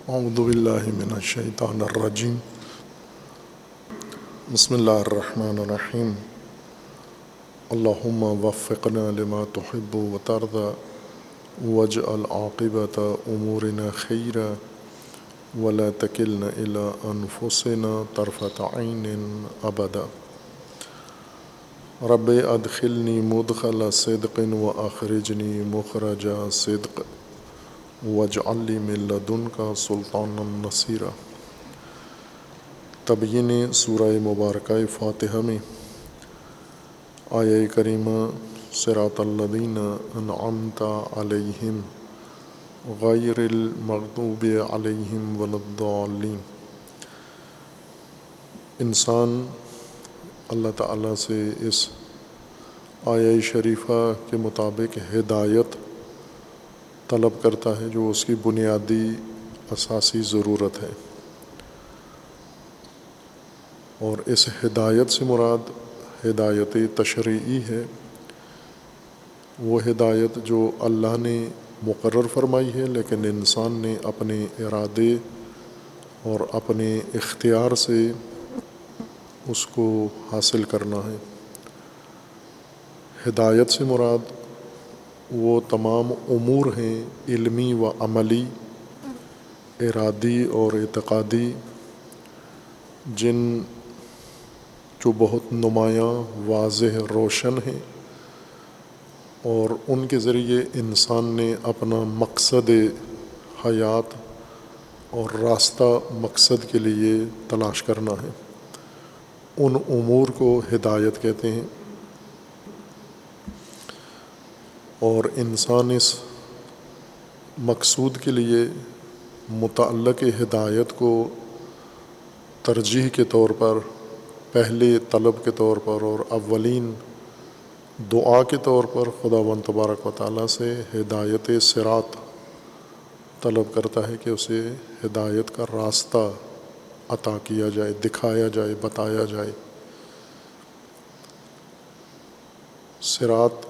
اعوذ باللہ من الشیطان الرجیم بسم اللہ الرحمن الرحیم اللہم وفقنا لما تحب وترضى واجعل عاقبۃ امورنا خیرا ولا تکلنا الی انفسنا طرفۃ عین ابدا رب ادخلنی مدخل صدق واخرجنی مخرج صدق واجعل لی من لدنک سلطانا نصیرا۔ تبیین سورہ مبارکہ فاتحہ میں آیہ کریمہ صراط الذین انعمت علیہم غیر المغضوب علیہم ولا الضالین، انسان اللہ تعالیٰ سے اس آیہ شریفہ کے مطابق ہدایت طلب کرتا ہے جو اس کی بنیادی اساسی ضرورت ہے، اور اس ہدایت سے مراد ہدایت تشریعی ہے، وہ ہدایت جو اللہ نے مقرر فرمائی ہے لیکن انسان نے اپنے ارادے اور اپنے اختیار سے اس کو حاصل کرنا ہے۔ ہدایت سے مراد وہ تمام امور ہیں علمی و عملی، ارادی اور اعتقادی، جو بہت نمایاں، واضح، روشن ہیں، اور ان کے ذریعے انسان نے اپنا مقصد حیات اور راستہ مقصد کے لیے تلاش کرنا ہے۔ ان امور کو ہدایت کہتے ہیں، اور انسان اس مقصود کے لیے متعلق ہدایت کو ترجیح کے طور پر، پہلے طلب کے طور پر اور اولین دعا کے طور پر خداوند تبارک و تعالیٰ سے ہدایت صراط طلب کرتا ہے کہ اسے ہدایت کا راستہ عطا کیا جائے، دکھایا جائے، بتایا جائے۔ صراط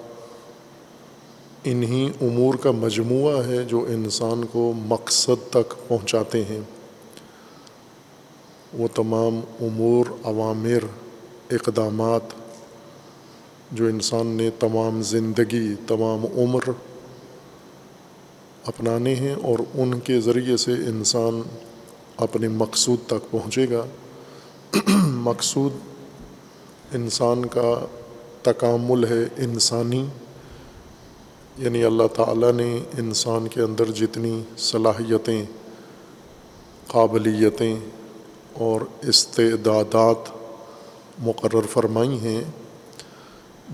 انہی امور کا مجموعہ ہے جو انسان کو مقصد تک پہنچاتے ہیں۔ وہ تمام امور، اوامر، اقدامات جو انسان نے تمام زندگی، تمام عمر اپنانے ہیں، اور ان کے ذریعے سے انسان اپنے مقصود تک پہنچے گا۔ مقصود انسان کا تکامل ہے انسانی، یعنی اللہ تعالیٰ نے انسان کے اندر جتنی صلاحیتیں، قابلیتیں اور استعدادات مقرر فرمائی ہیں،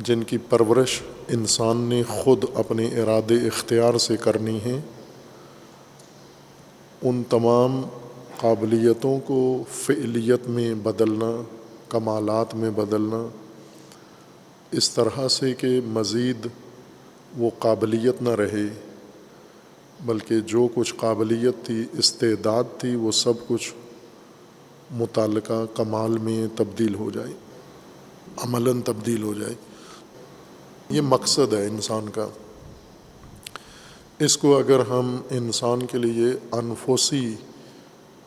جن کی پرورش انسان نے خود اپنے ارادے اختیار سے کرنی ہے، ان تمام قابلیتوں کو فعلیت میں بدلنا، کمالات میں بدلنا، اس طرح سے کہ مزید وہ قابلیت نہ رہے، بلکہ جو کچھ قابلیت تھی، استعداد تھی، وہ سب کچھ متعلقہ کمال میں تبدیل ہو جائے، عملاً تبدیل ہو جائے۔ یہ مقصد ہے انسان کا۔ اس کو اگر ہم انسان کے لیے انفسی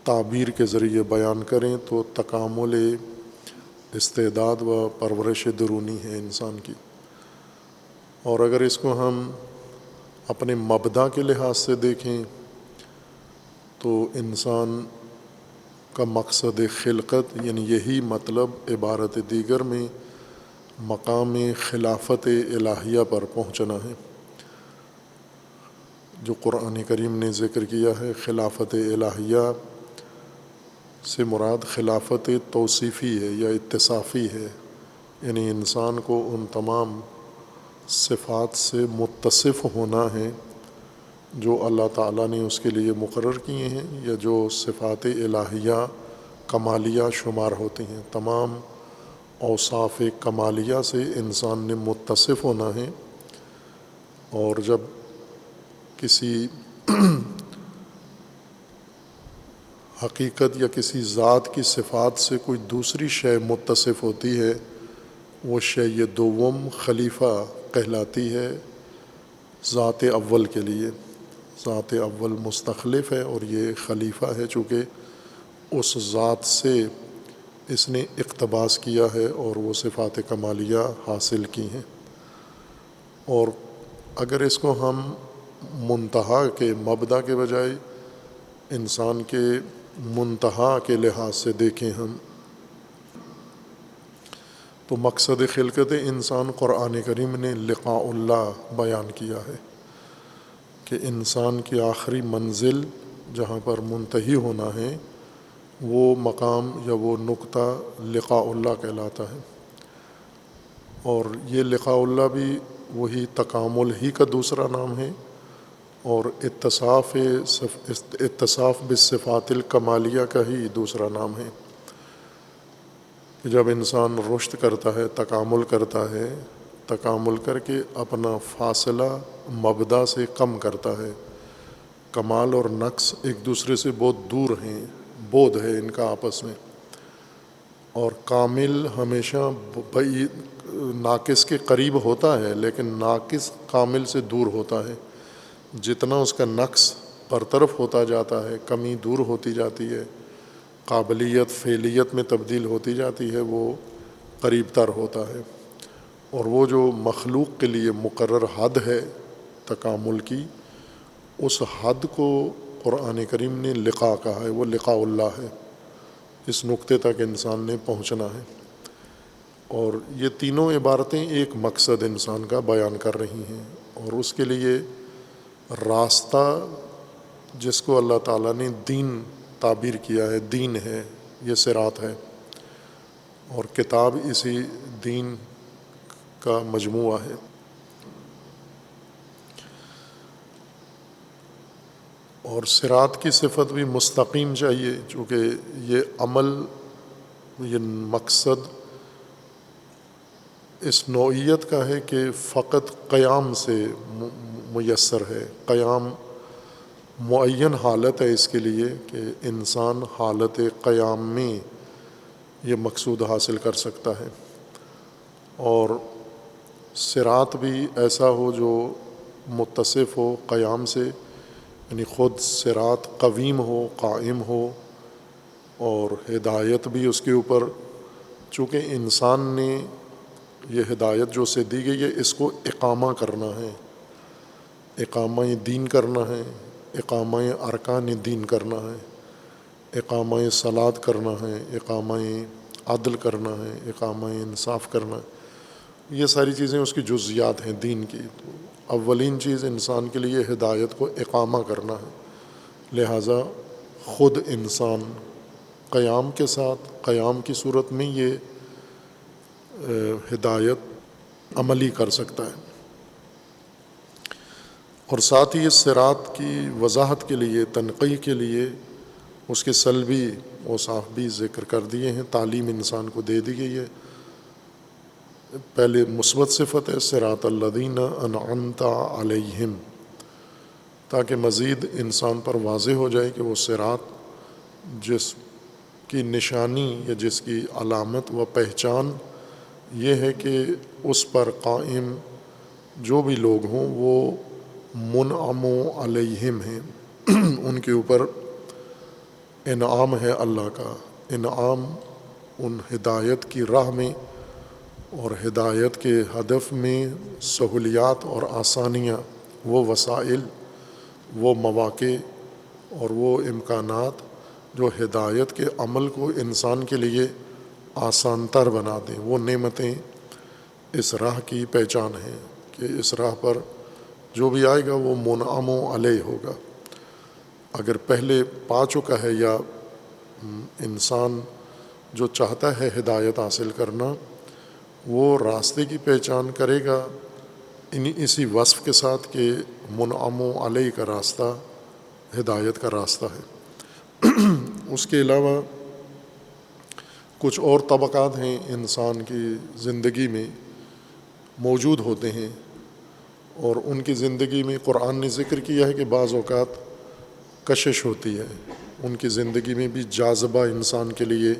تعبیر کے ذریعے بیان کریں تو تکامل استعداد و پرورش درونی ہے انسان کی، اور اگر اس کو ہم اپنے مبدا کے لحاظ سے دیکھیں تو انسان کا مقصد خلقت، یعنی یہی مطلب عبارت دیگر میں مقام خلافت الہیہ پر پہنچنا ہے، جو قرآن کریم نے ذکر کیا ہے۔ خلافت الہیہ سے مراد خلافت توصیفی ہے یا اتصافی ہے، یعنی انسان کو ان تمام صفات سے متصف ہونا ہے جو اللہ تعالیٰ نے اس کے لیے مقرر کیے ہیں، یا جو صفات الہیہ کمالیہ شمار ہوتی ہیں۔ تمام اوصاف کمالیہ سے انسان نے متصف ہونا ہے، اور جب کسی حقیقت یا کسی ذات کی صفات سے کوئی دوسری شے متصف ہوتی ہے، وہ شے دوم خلیفہ کہلاتی ہے ذات اول کے لیے۔ ذات اول مستخلف ہے اور یہ خلیفہ ہے، چونکہ اس ذات سے اس نے اقتباس کیا ہے اور وہ صفات کمالیہ حاصل کی ہیں۔ اور اگر اس کو ہم منتہا کے مبدا کے بجائے انسان کے منتہا کے لحاظ سے دیکھیں ہم، تو مقصد خلقت انسان قرآن کریم نے لقاء اللہ بیان کیا ہے کہ انسان کی آخری منزل جہاں پر منتہی ہونا ہے وہ مقام یا وہ نقطہ لقاء اللہ کہلاتا ہے۔ اور یہ لقاء اللہ بھی وہی تکامل ہی کا دوسرا نام ہے، اور اتصاف بالصفات الکمالیہ کا ہی دوسرا نام ہے کہ جب انسان رشد کرتا ہے، تکامل کرتا ہے، تکامل کر کے اپنا فاصلہ مبدا سے کم کرتا ہے۔ کمال اور نقص ایک دوسرے سے بہت دور ہیں، بعد ہے ان کا آپس میں، اور کامل ہمیشہ ناقص کے قریب ہوتا ہے، لیکن ناقص کامل سے دور ہوتا ہے۔ جتنا اس کا نقص برطرف ہوتا جاتا ہے، کمی دور ہوتی جاتی ہے، قابلیت فعلیت میں تبدیل ہوتی جاتی ہے، وہ قریب تر ہوتا ہے۔ اور وہ جو مخلوق کے لیے مقرر حد ہے تکامل کی، اس حد کو قرآن کریم نے لقاء کہا ہے، وہ لقاء اللہ ہے۔ اس نقطے تک انسان نے پہنچنا ہے، اور یہ تینوں عبارتیں ایک مقصد انسان کا بیان کر رہی ہیں، اور اس کے لیے راستہ جس کو اللہ تعالیٰ نے دین تعبیر کیا ہے، دین ہے، یہ صراط ہے، اور کتاب اسی دین کا مجموعہ ہے۔ اور صراط کی صفت بھی مستقیم چاہیے، چونکہ یہ عمل، یہ مقصد اس نوعیت کا ہے کہ فقط قیام سے میسر ہے۔ قیام معین حالت ہے اس کے لیے کہ انسان حالت قیام میں یہ مقصود حاصل کر سکتا ہے، اور صراط بھی ایسا ہو جو متصف ہو قیام سے، یعنی خود صراط قویم ہو، قائم ہو، اور ہدایت بھی اس کے اوپر، چونکہ انسان نے یہ ہدایت جو اسے دی گئی ہے اس کو اقامہ کرنا ہے، اقامہ دین کرنا ہے، اقامہ ارکان دین کرنا ہے، اقامہ صلاۃ کرنا ہے، اقامہ عدل کرنا ہے، اقامہ انصاف کرنا ہے۔ یہ ساری چیزیں اس کی جزیات ہیں دین کی۔ تو اولین چیز انسان کے لیے ہدایت کو اقامہ کرنا ہے، لہٰذا خود انسان قیام کے ساتھ، قیام کی صورت میں یہ ہدایت عملی کر سکتا ہے۔ اور ساتھ ہی اس صراط کی وضاحت کے لیے، تنقیح کے لیے اس کے سلبی اوصاف بھی ذکر کر دیے ہیں، تعلیم انسان کو دے دی گئی ہے۔ پہلے مثبت صفت ہے صراط الذین انعمت علیہم، تاکہ مزید انسان پر واضح ہو جائے کہ وہ صراط جس کی نشانی یا جس کی علامت و پہچان یہ ہے کہ اس پر قائم جو بھی لوگ ہوں وہ منعم علیہم ہیں، ان کے اوپر انعام ہے اللہ کا۔ انعام ان ہدایت کی راہ میں اور ہدایت کے ہدف میں سہولیات اور آسانیاں، وہ وسائل، وہ مواقع اور وہ امکانات جو ہدایت کے عمل کو انسان کے لیے آسان تر بنا دیں، وہ نعمتیں اس راہ کی پہچان ہیں کہ اس راہ پر جو بھی آئے گا وہ منعم علیہ ہوگا۔ اگر پہلے پا چکا ہے یا انسان جو چاہتا ہے ہدایت حاصل کرنا، وہ راستے کی پہچان کرے گا اسی وصف کے ساتھ کہ منعم علیہ کا راستہ ہدایت کا راستہ ہے۔ اس کے علاوہ کچھ اور طبقات ہیں انسان کی زندگی میں موجود ہوتے ہیں، اور ان کی زندگی میں قرآن نے ذکر کیا ہے کہ بعض اوقات کشش ہوتی ہے، ان کی زندگی میں بھی جاذبہ انسان کے لیے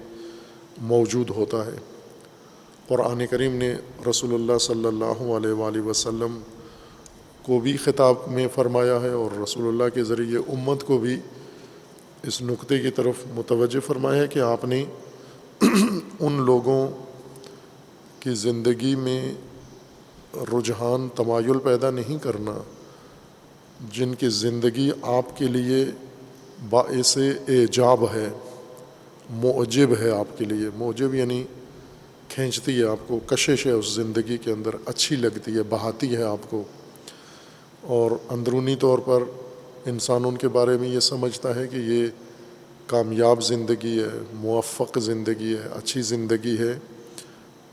موجود ہوتا ہے۔ قرآن کریم نے رسول اللہ صلی اللہ علیہ وآلہ وسلم کو بھی خطاب میں فرمایا ہے اور رسول اللہ کے ذریعے امت کو بھی اس نقطے کی طرف متوجہ فرمایا ہے کہ آپ نے ان لوگوں کی زندگی میں رجحان تمایل پیدا نہیں کرنا جن کی زندگی آپ کے لیے باعث اعجاب ہے، معجب ہے آپ کے لیے۔ معجب یعنی کھینچتی ہے آپ کو، کشش ہے اس زندگی کے اندر، اچھی لگتی ہے، بہاتی ہے آپ کو، اور اندرونی طور پر انسان ان کے بارے میں یہ سمجھتا ہے کہ یہ کامیاب زندگی ہے، موفق زندگی ہے، اچھی زندگی ہے۔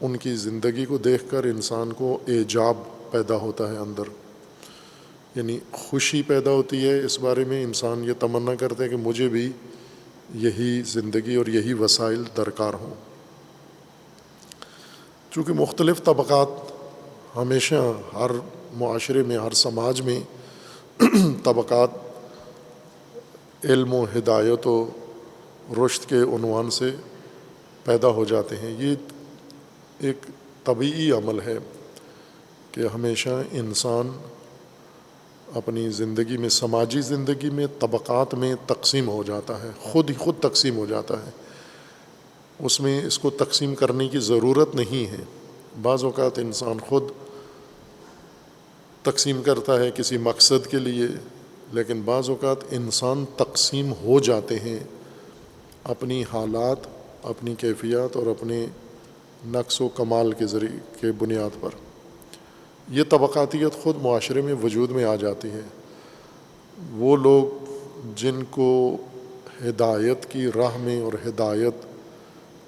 ان کی زندگی کو دیکھ کر انسان کو اعجاب پیدا ہوتا ہے اندر، یعنی خوشی پیدا ہوتی ہے۔ اس بارے میں انسان یہ تمنا کرتے ہیں کہ مجھے بھی یہی زندگی اور یہی وسائل درکار ہوں۔ چونکہ مختلف طبقات ہمیشہ ہر معاشرے میں، ہر سماج میں طبقات علم و ہدایت و رشد کے عنوان سے پیدا ہو جاتے ہیں۔ یہ ایک طبیعی عمل ہے کہ ہمیشہ انسان اپنی زندگی میں، سماجی زندگی میں طبقات میں تقسیم ہو جاتا ہے، خود ہی خود تقسیم ہو جاتا ہے۔ اس میں اس کو تقسیم کرنے کی ضرورت نہیں ہے۔ بعض اوقات انسان خود تقسیم کرتا ہے کسی مقصد کے لیے، لیکن بعض اوقات انسان تقسیم ہو جاتے ہیں اپنی حالات، اپنی کیفیات اور اپنے نقص و کمال کے ذریعے کے بنیاد پر۔ یہ طبقاتیت خود معاشرے میں وجود میں آ جاتی ہے۔ وہ لوگ جن کو ہدایت کی راہ میں اور ہدایت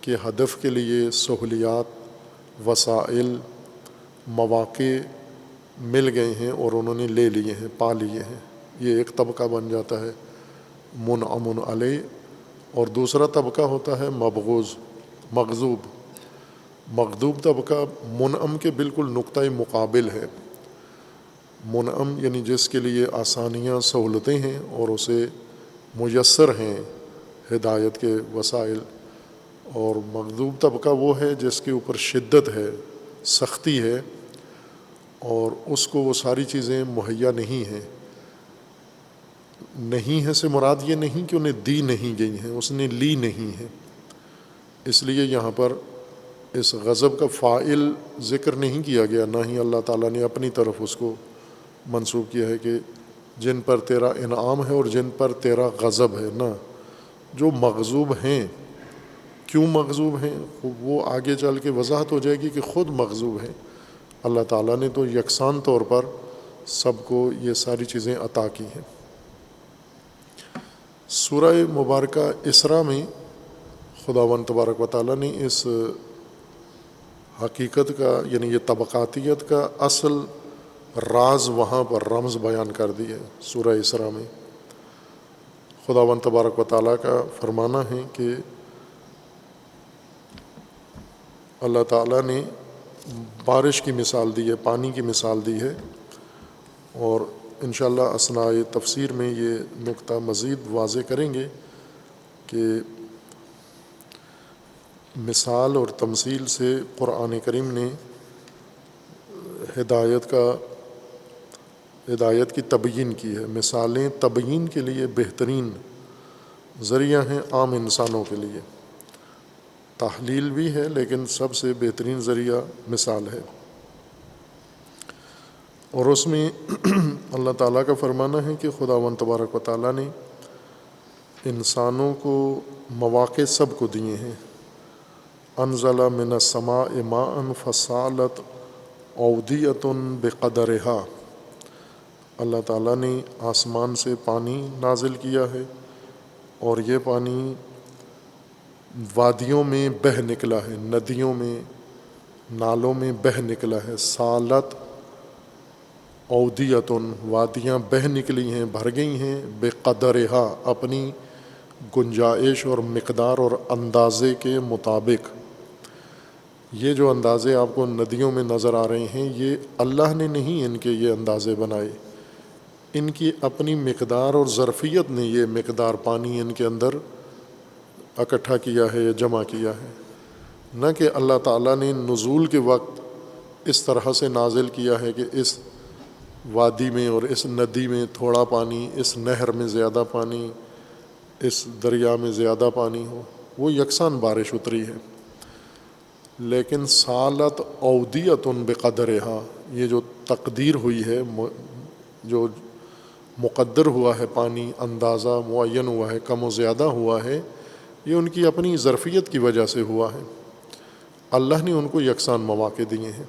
کے ہدف کے لیے سہولیات، وسائل، مواقع مل گئے ہیں اور انہوں نے لے لیے ہیں، پا لیے ہیں، یہ ایک طبقہ بن جاتا ہے منعم علیہ۔ اور دوسرا طبقہ ہوتا ہے مبغوض، مغضوب۔ مغضوب طبقہ منعم کے بالکل نقطۂ مقابل ہے۔ منعم یعنی جس کے لیے آسانیاں، سہولتیں ہیں اور اسے میسر ہیں ہدایت کے وسائل، اور مغضوب طبقہ وہ ہے جس کے اوپر شدت ہے، سختی ہے، اور اس کو وہ ساری چیزیں مہیا نہیں ہیں۔ نہیں ہے سے مراد یہ نہیں کہ انہیں دی نہیں گئی ہیں، اس نے لی نہیں ہے۔ اس لیے یہاں پر اس غضب کا فاعل ذکر نہیں کیا گیا، نہ ہی اللہ تعالیٰ نے اپنی طرف اس کو منسوب کیا ہے کہ جن پر تیرا انعام ہے اور جن پر تیرا غضب ہے۔ نہ، جو مغضوب ہیں، کیوں مغضوب ہیں وہ آگے چل کے وضاحت ہو جائے گی کہ خود مغضوب ہیں۔ اللہ تعالیٰ نے تو یکساں طور پر سب کو یہ ساری چیزیں عطا کی ہیں۔ سورہ مبارکہ اسراء میں خداوند تبارک و تعالیٰ نے اس حقیقت کا، یعنی یہ طبقاتیت کا اصل راز وہاں پر رمز بیان کر دی ہے۔ سورہ اسراء میں خداوند تبارک و تعالیٰ کا فرمانا ہے کہ اللہ تعالیٰ نے بارش کی مثال دی ہے، پانی کی مثال دی ہے، اور انشاءاللہ اثناء تفسیر میں یہ نقطہ مزید واضح کریں گے کہ مثال اور تمثیل سے قرآن کریم نے ہدایت کی تبیین کی ہے۔ مثالیں تبیین کے لیے بہترین ذریعہ ہیں عام انسانوں کے لیے۔ تحلیل بھی ہے لیکن سب سے بہترین ذریعہ مثال ہے، اور اس میں اللہ تعالیٰ کا فرمانا ہے کہ خداوند تبارک و تعالیٰ نے انسانوں کو مواقع سب کو دیے ہیں۔ انزل من السماء ماء فسالت اودیۃ بقدرہا، اللہ تعالیٰ نے آسمان سے پانی نازل کیا ہے اور یہ پانی وادیوں میں بہہ نکلا ہے، ندیوں میں، نالوں میں بہہ نکلا ہے۔ سالت اودیۃ، وادیاں بہہ نکلی ہیں، بھر گئی ہیں، بقدرہا، اپنی گنجائش اور مقدار اور اندازے کے مطابق۔ یہ جو اندازے آپ کو ندیوں میں نظر آ رہے ہیں، یہ اللہ نے نہیں ان کے یہ اندازے بنائے، ان کی اپنی مقدار اور ظرفیت نے یہ مقدار پانی ان کے اندر اکٹھا کیا ہے یا جمع کیا ہے، نہ کہ اللہ تعالیٰ نے نزول کے وقت اس طرح سے نازل کیا ہے کہ اس وادی میں اور اس ندی میں تھوڑا پانی، اس نہر میں زیادہ پانی، اس دریا میں زیادہ پانی ہو، وہ یکساں بارش اتری ہے۔ لیکن سالت اودیۃ بقدرہا، یہ جو تقدیر ہوئی ہے، جو مقدر ہوا ہے، پانی اندازہ معین ہوا ہے، کم و زیادہ ہوا ہے، یہ ان کی اپنی ظرفیت کی وجہ سے ہوا ہے۔ اللہ نے ان کو یکساں مواقع دیے ہیں۔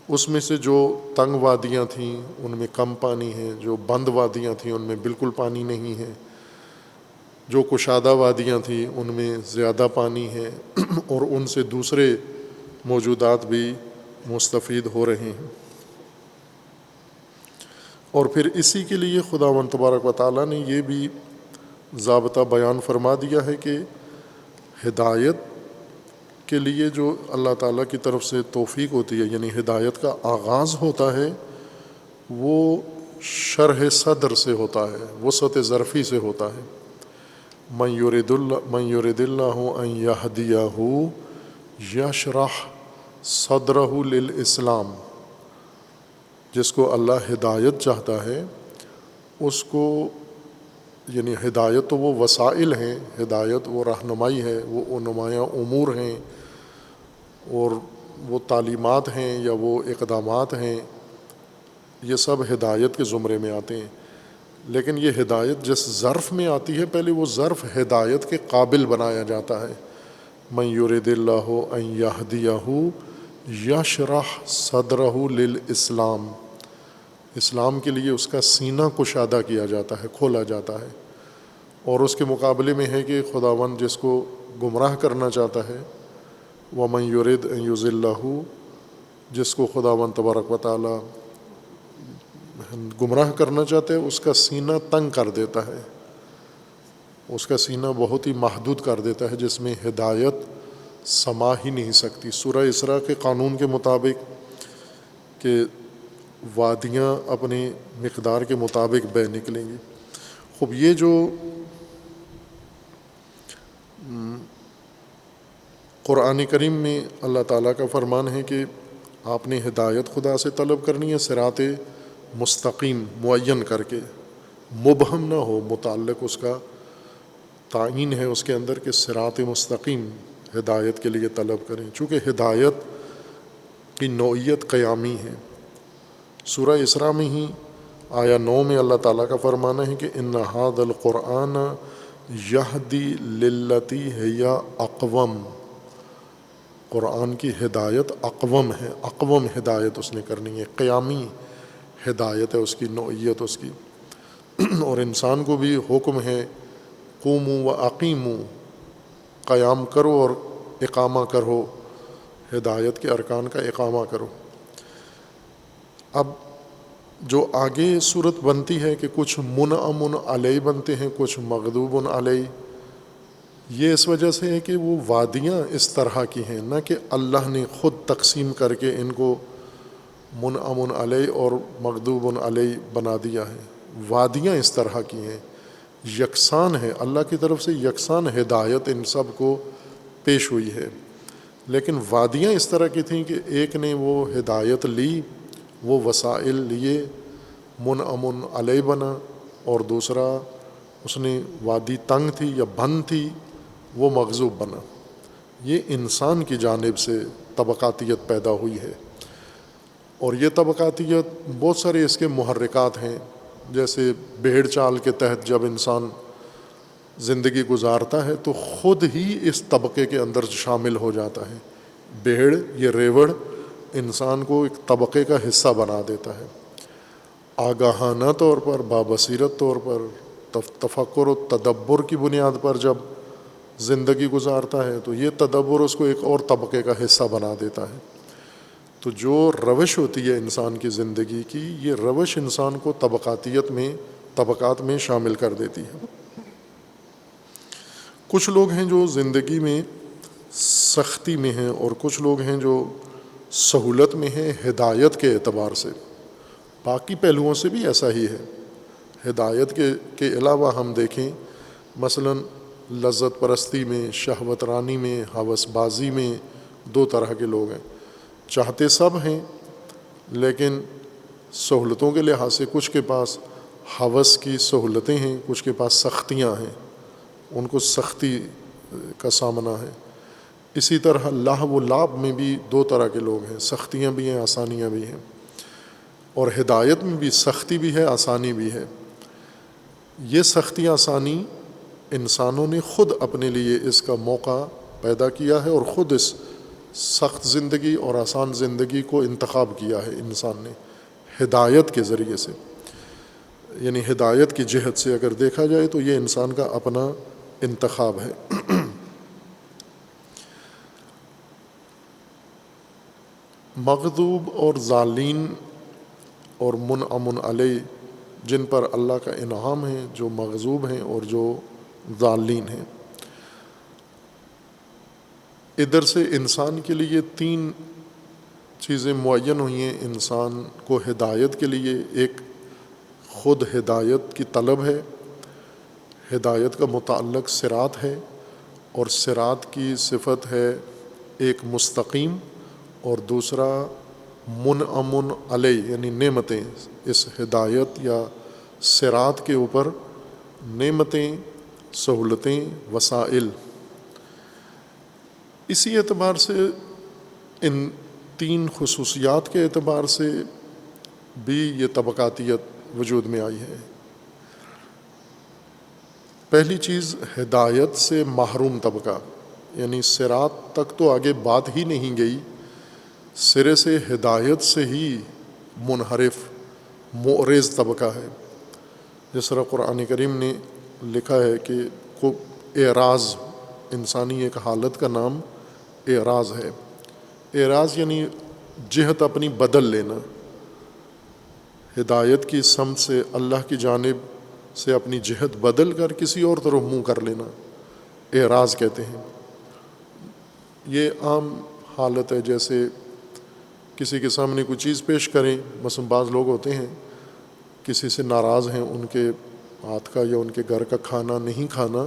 اس میں سے جو تنگ وادیاں تھیں ان میں کم پانی ہے، جو بند وادیاں تھیں ان میں بالکل پانی نہیں ہے، جو کشادہ وادیاں تھیں ان میں زیادہ پانی ہے، اور ان سے دوسرے موجودات بھی مستفید ہو رہے ہیں۔ اور پھر اسی کے لیے خداوند تبارک و تعالیٰ نے یہ بھی ضابطہ بیان فرما دیا ہے کہ ہدایت کے لیے جو اللہ تعالیٰ کی طرف سے توفیق ہوتی ہے، یعنی ہدایت کا آغاز ہوتا ہے، وہ شرح صدر سے ہوتا ہے، وسعت ظرفی سے ہوتا ہے۔ من یرد اللہ ان یہدیہ یشرح صدرہ للاسلام، جس کو اللہ ہدایت چاہتا ہے اس کو، یعنی ہدایت تو وہ وسائل ہیں، ہدایت وہ رہنمائی ہے، وہ نمایاں امور ہیں اور وہ تعلیمات ہیں یا وہ اقدامات ہیں، یہ سب ہدایت کے زمرے میں آتے ہیں۔ لیکن یہ ہدایت جس ظرف میں آتی ہے، پہلے وہ ظرف ہدایت کے قابل بنایا جاتا ہے۔ من یرد اللہ ان یہدیہ یشرح صدرہ للاسلام، اسلام کے لیے اس کا سینہ کشادہ کیا جاتا ہے، کھولا جاتا ہے۔ اور اس کے مقابلے میں ہے کہ خداوند جس کو گمراہ کرنا چاہتا ہے، وَمَن يُرِدْ أَن يُضِلَّهُ، جس کو خداوند تبارک و تعالیٰ گمراہ کرنا چاہتا ہے، اس کا سینہ تنگ کر دیتا ہے، اس کا سینہ بہت ہی محدود کر دیتا ہے، جس میں ہدایت سما ہی نہیں سکتی۔ سورہ اسراء کے قانون کے مطابق کہ وادیاں اپنی مقدار کے مطابق بہہ نکلیں گی۔ خوب، یہ جو قرآن کریم میں اللہ تعالیٰ کا فرمان ہے کہ آپ نے ہدایت خدا سے طلب کرنی ہے، صراط مستقیم معین کر کے، مبہم نہ ہو، متعلق اس کا تعین ہے اس کے اندر کہ صراط مستقیم ہدایت کے لیے طلب کریں، چونکہ ہدایت کی نوعیت قیامی ہے۔ سورہ اسراء میں ہی آیا 9 میں اللہ تعالیٰ کا فرمانا ہے کہ ان ھذا القرآن یہدی للتی ہی اقوم، قرآن کی ہدایت اقوم ہے، اقوم ہدایت اس نے کرنی ہے، قیامی ہدایت ہے اس کی نوعیت اس کی۔ اور انسان کو بھی حکم ہے قوموا و اقیموا، قیام کرو اور اقامہ کرو، ہدایت کے ارکان کا اقامہ کرو۔ اب جو آگے صورت بنتی ہے کہ کچھ منعم علیہ بنتے ہیں، کچھ مغضوب علیہ، یہ اس وجہ سے ہے کہ وہ وادیاں اس طرح کی ہیں، نہ کہ اللہ نے خود تقسیم کر کے ان کو منعم علیہ اور مغضوب علیہ بنا دیا ہے۔ وادیاں اس طرح کی ہیں، یکساں ہے، اللہ کی طرف سے یکساں ہدایت ان سب کو پیش ہوئی ہے، لیکن وادیاں اس طرح کی تھیں کہ ایک نے وہ ہدایت لی، وہ وسائل لیے، منعم علیہ بنا، اور دوسرا اس نے وادی تنگ تھی یا بند تھی، وہ مغضوب بنا۔ یہ انسان کی جانب سے طبقاتیت پیدا ہوئی ہے، اور یہ طبقاتیت بہت سارے اس کے محرکات ہیں، جیسے بھیڑ چال کے تحت جب انسان زندگی گزارتا ہے تو خود ہی اس طبقے کے اندر شامل ہو جاتا ہے۔ بھیڑ، یہ ریوڑ، انسان کو ایک طبقے کا حصہ بنا دیتا ہے۔ آگاہانہ طور پر، بابصیرت طور پر، تفکر و تدبر کی بنیاد پر جب زندگی گزارتا ہے تو یہ تدبر اس کو ایک اور طبقے کا حصہ بنا دیتا ہے۔ تو جو روش ہوتی ہے انسان کی زندگی کی، یہ روش انسان کو طبقات میں شامل کر دیتی ہے۔ کچھ لوگ ہیں جو زندگی میں سختی میں ہیں، اور کچھ لوگ ہیں جو سہولت میں ہیں ہدایت کے اعتبار سے۔ باقی پہلوؤں سے بھی ایسا ہی ہے۔ ہدایت کے علاوہ ہم دیکھیں، مثلا لذت پرستی میں، شہوت رانی میں، ہوس بازی میں 2 طرح کے لوگ ہیں۔ چاہتے سب ہیں، لیکن سہولتوں کے لحاظ سے کچھ کے پاس ہوس کی سہولتیں ہیں، کچھ کے پاس سختیاں ہیں، ان کو سختی کا سامنا ہے۔ اسی طرح لاہ و لعب میں بھی دو طرح کے لوگ ہیں، سختیاں بھی ہیں، آسانیاں بھی ہیں، اور ہدایت میں بھی سختی بھی ہے، آسانی بھی ہے۔ یہ سختی آسانی انسانوں نے خود اپنے لیے اس کا موقع پیدا کیا ہے، اور خود اس سخت زندگی اور آسان زندگی کو انتخاب کیا ہے انسان نے ہدایت کے ذریعے سے، یعنی ہدایت کی جہت سے اگر دیکھا جائے تو یہ انسان کا اپنا انتخاب ہے۔ مغضوب اور ضالین اور منعم علیہ، جن پر اللہ کا انعام ہے، جو مغضوب ہیں اور جو ضالین ہیں، ادھر سے انسان کے لیے تین چیزیں معین ہوئی ہیں انسان کو ہدایت کے لیے۔ ایک خود ہدایت کی طلب ہے، ہدایت کا متعلق صراط ہے، اور صراط کی صفت ہے ایک مستقیم، اور دوسرا منعم علیہ یعنی نعمتیں، اس ہدایت یا صراط کے اوپر نعمتیں، سہولتیں، وسائل۔ اسی اعتبار سے ان تین خصوصیات کے اعتبار سے بھی یہ طبقاتیت وجود میں آئی ہے۔ پہلی چیز ہدایت سے محروم طبقہ، یعنی صراط تک تو آگے بات ہی نہیں گئی، سرے سے ہدایت سے ہی منحرف معرض طبقہ ہے۔ جس طرح قرآن کریم نے لکھا ہے کہ اعراض، انسانی ایک حالت کا نام اعراض ہے۔ اعراض یعنی جہت اپنی بدل لینا، ہدایت کی سمت سے اللہ کی جانب سے اپنی جہت بدل کر کسی اور طرف منہ کر لینا، اعراض کہتے ہیں۔ یہ عام حالت ہے، جیسے کسی کے سامنے کوئی چیز پیش کریں، مثلا بعض لوگ ہوتے ہیں کسی سے ناراض ہیں، ان کے ہاتھ کا یا ان کے گھر کا کھانا نہیں کھانا،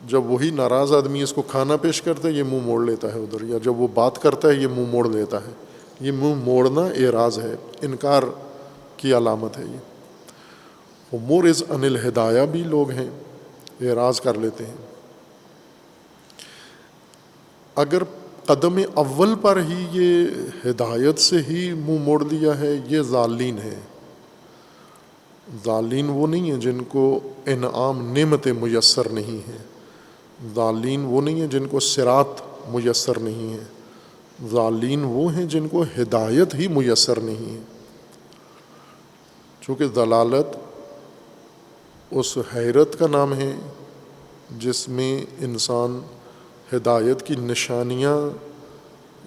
جب وہی ناراض آدمی اس کو کھانا پیش کرتا ہے یہ منہ موڑ لیتا ہے ادھر، یا جب وہ بات کرتا ہے یہ منہ موڑ لیتا ہے۔ یہ منہ موڑنا اعراض ہے، انکار کی علامت ہے۔ یہ معرض عن الہدایہ بھی لوگ ہیں، اعراض کر لیتے ہیں۔ اگر قدم اول پر ہی یہ ہدایت سے ہی منہ موڑ دیا ہے، یہ ضالین ہے۔ ضالین وہ نہیں ہیں جن کو انعام نعمتیں میسر نہیں ہیں، ضالین وہ نہیں ہیں جن کو صراط میسر نہیں ہے، ضالین وہ ہیں جن کو ہدایت ہی میسر نہیں ہے۔ چونکہ ضلالت اس حیرت کا نام ہے جس میں انسان ہدایت کی نشانیاں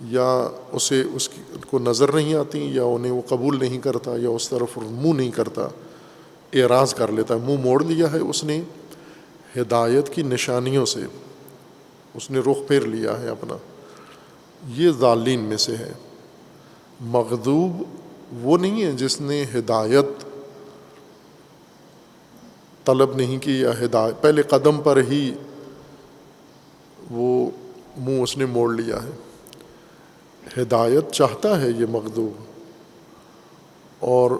یا اسے اس کو نظر نہیں آتی، یا انہیں وہ قبول نہیں کرتا، یا اس طرف منہ نہیں کرتا، اعراض کر لیتا ہے، منہ موڑ لیا ہے اس نے ہدایت کی نشانیوں سے، اس نے رخ پھیر لیا ہے اپنا، یہ ضالین میں سے ہے۔ مغضوب وہ نہیں ہے جس نے ہدایت طلب نہیں کی، یا ہدایت پہلے قدم پر ہی وہ منہ اس نے موڑ لیا ہے۔ ہدایت چاہتا ہے یہ مغضوب، اور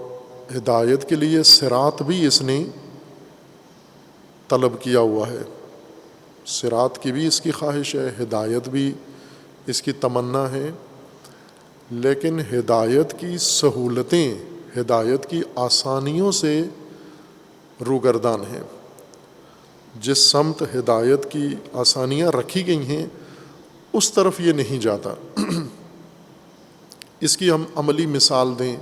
ہدایت کے لیے صراط بھی اس نے طلب کیا ہوا ہے، صراط کی بھی اس کی خواہش ہے، ہدایت بھی اس کی تمنا ہے، لیکن ہدایت کی سہولتیں، ہدایت کی آسانیوں سے روگردان ہے۔ جس سمت ہدایت کی آسانیاں رکھی گئی ہیں اس طرف یہ نہیں جاتا۔ اس کی ہم عملی مثال دیں،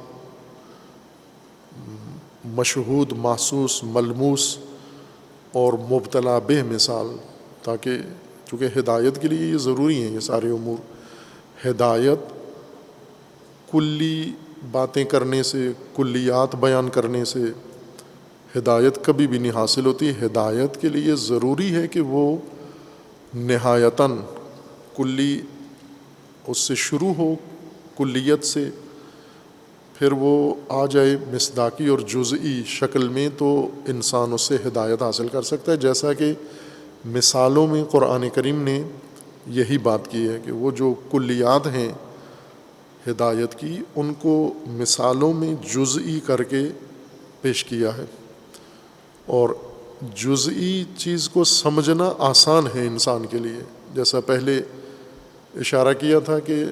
مشہود، محسوس، ملموس اور مبتلا بہ مثال، تاکہ چونکہ ہدایت کے لیے یہ ضروری ہیں یہ سارے امور۔ ہدایت کلی باتیں کرنے سے، کلیات بیان کرنے سے ہدایت کبھی بھی نہیں حاصل ہوتی۔ ہدایت کے لیے ضروری ہے کہ وہ نہایتاً کلی اس سے شروع ہو، کلیت سے، پھر وہ آ جائے مصداقی اور جزئی شکل میں، تو انسان اس سے ہدایت حاصل کر سکتا ہے۔ جیسا کہ مثالوں میں قرآن کریم نے یہی بات کی ہے کہ وہ جو کلیات ہیں ہدایت کی ان کو مثالوں میں جزئی کر کے پیش کیا ہے، اور جزئی چیز کو سمجھنا آسان ہے انسان کے لیے. جیسا پہلے اشارہ کیا تھا کہ